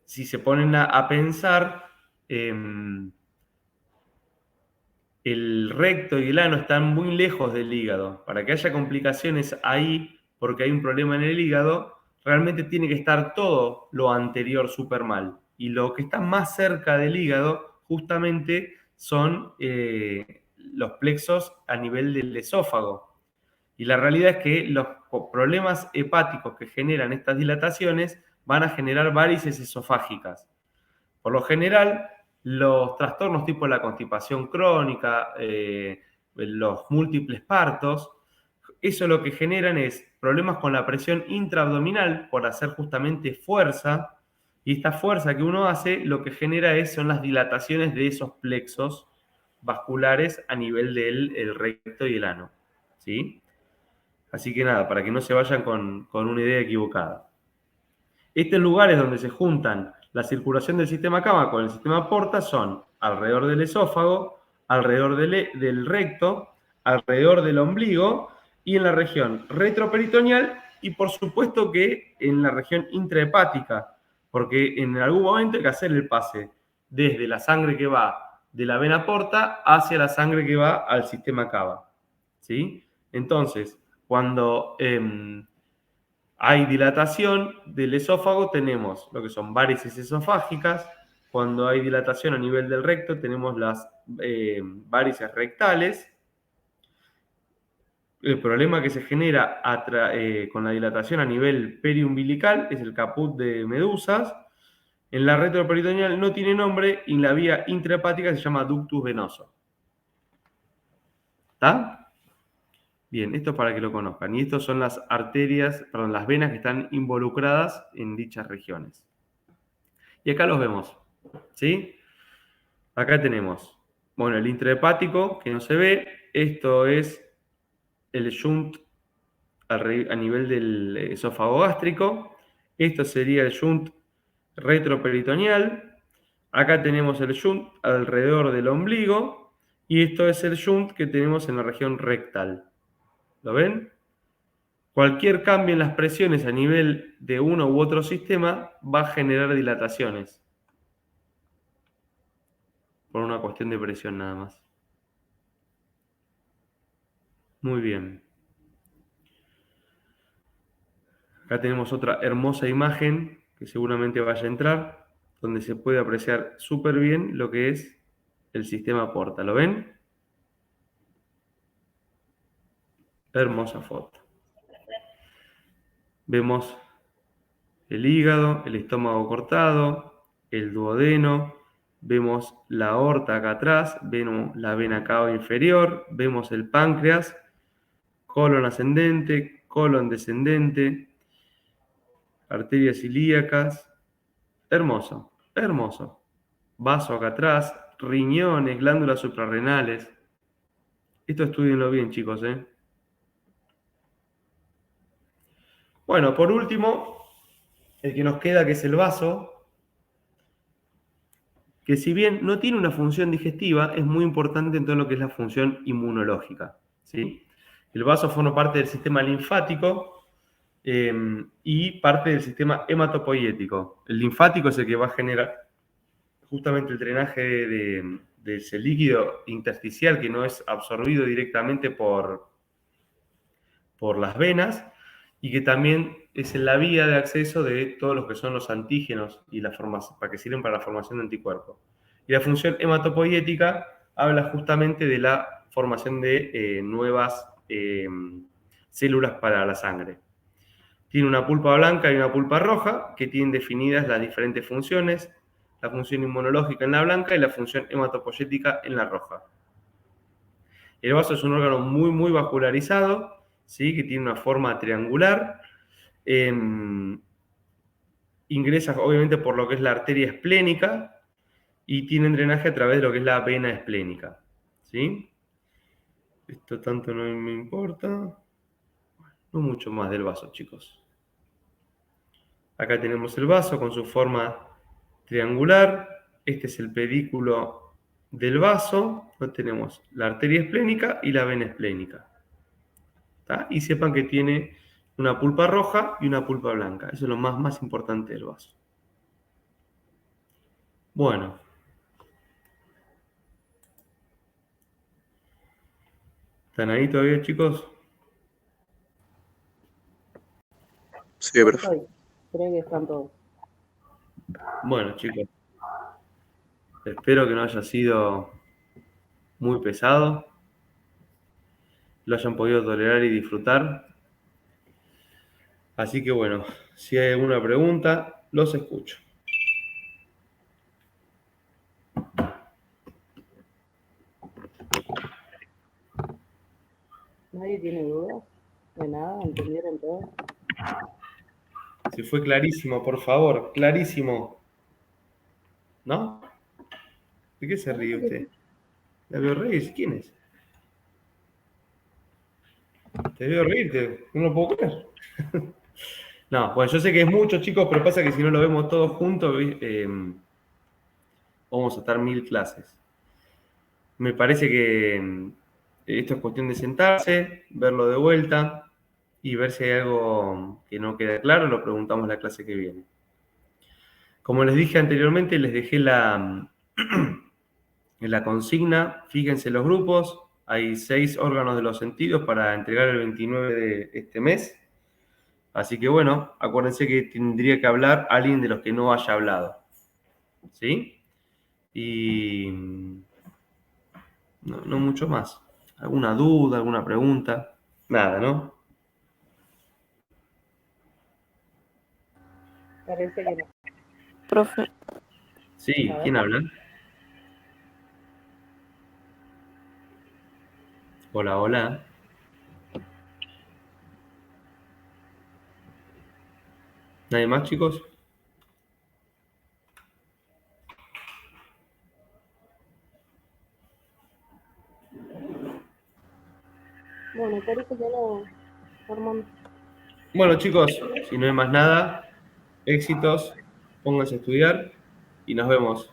si se ponen a pensar, el recto y el ano están muy lejos del hígado. Para que haya complicaciones ahí, porque hay un problema en el hígado, realmente tiene que estar todo lo anterior súper mal. Y lo que está más cerca del hígado, justamente, son los plexos a nivel del esófago. Y la realidad es que los problemas hepáticos que generan estas dilataciones van a generar varices esofágicas. Por lo general, los trastornos tipo la constipación crónica, los múltiples partos, eso lo que generan es problemas con la presión intraabdominal por hacer justamente fuerza, y esta fuerza que uno hace lo que genera son las dilataciones de esos plexos vasculares a nivel del recto y el ano. ¿Sí? Así que nada, para que no se vayan con una idea equivocada. Estos lugares donde se juntan la circulación del sistema cava con el sistema porta son alrededor del esófago, alrededor del recto, alrededor del ombligo y en la región retroperitoneal y por supuesto que en la región intrahepática, porque en algún momento hay que hacer el pase desde la sangre que va de la vena porta hacia la sangre que va al sistema cava. ¿Sí? Entonces, cuando hay dilatación del esófago, tenemos lo que son varices esofágicas. Cuando hay dilatación a nivel del recto, tenemos las varices rectales. El problema que se genera con la dilatación a nivel periumbilical es el caput de medusas. En la retroperitoneal no tiene nombre y en la vía intrahepática se llama ductus venoso. ¿Está? Bien, esto es para que lo conozcan. Y estas son las arterias, perdón, las venas que están involucradas en dichas regiones. Y acá los vemos, ¿sí? Acá tenemos, bueno, el intrahepático, que no se ve. Esto es el shunt a nivel del esófago gástrico. Esto sería el shunt retroperitoneal. Acá tenemos el shunt alrededor del ombligo. Y esto es el shunt que tenemos en la región rectal. ¿Lo ven? Cualquier cambio en las presiones a nivel de uno u otro sistema va a generar dilataciones. Por una cuestión de presión nada más. Muy bien. Acá tenemos otra hermosa imagen que seguramente vaya a entrar, donde se puede apreciar súper bien lo que es el sistema porta. ¿Lo ven? Hermosa foto. Vemos el hígado, el estómago cortado, el duodeno, vemos la aorta acá atrás, vemos la vena cava inferior, vemos el páncreas, colon ascendente, colon descendente, arterias ilíacas. Hermoso, hermoso. Vaso acá atrás, riñones, glándulas suprarrenales. Esto estudienlo bien, chicos, ¿eh? Bueno, por último, el que nos queda, que es el vaso, que si bien no tiene una función digestiva, es muy importante en todo lo que es la función inmunológica, ¿sí? El vaso forma parte del sistema linfático y parte del sistema hematopoiético. El linfático es el que va a generar justamente el drenaje de ese líquido intersticial que no es absorbido directamente por las venas y que también es la vía de acceso de todos los que son los antígenos y para que sirven para la formación de anticuerpos. Y la función hematopoiética habla justamente de la formación de nuevas células para la sangre. Tiene una pulpa blanca y una pulpa roja que tienen definidas las diferentes funciones, la función inmunológica en la blanca y la función hematopoiética en la roja. El vaso es un órgano muy, muy vascularizado, ¿sí? Que tiene una forma triangular. Ingresa obviamente por lo que es la arteria esplénica y tiene drenaje a través de lo que es la vena esplénica, ¿sí? Esto tanto no me importa. No mucho más del vaso, chicos. Acá tenemos el vaso con su forma triangular. Este es el pedículo del vaso. Lo tenemos la arteria esplénica y la vena esplénica. ¿Tá? Y sepan que tiene una pulpa roja y una pulpa blanca. Eso es lo más importante del vaso. Bueno. ¿Están ahí todavía, chicos? Sí, profe. Estoy. Creo que están todos. Bueno, chicos, espero que no haya sido muy pesado, lo hayan podido tolerar y disfrutar. Así que bueno, si hay alguna pregunta, los escucho. ¿Nadie tiene dudas de nada? ¿Entendieron todo? Si fue clarísimo, por favor, clarísimo. ¿No? ¿De qué se ríe usted? ¿La veo reír? ¿Quién es? Te veo reírte, no lo puedo creer. No, pues yo sé que es mucho, chicos, pero pasa que si no lo vemos todos juntos, vamos a estar 1000 clases. Me parece que esto es cuestión de sentarse, verlo de vuelta y ver si hay algo que no queda claro, lo preguntamos la clase que viene. Como les dije anteriormente, les dejé en la consigna, fíjense los grupos, hay 6 órganos de los sentidos para entregar el 29 de este mes. Así que bueno, acuérdense que tendría que hablar alguien de los que no haya hablado. ¿Sí? Y no mucho más. ¿Alguna duda, alguna pregunta? Nada, ¿no? Parece que no. Profe, Sí, A ver. ¿quién habla? Hola, hola. ¿Nadie más, chicos? Bueno, parece que no, Armando. Bueno, chicos, si no hay más nada, éxitos, pónganse a estudiar y nos vemos.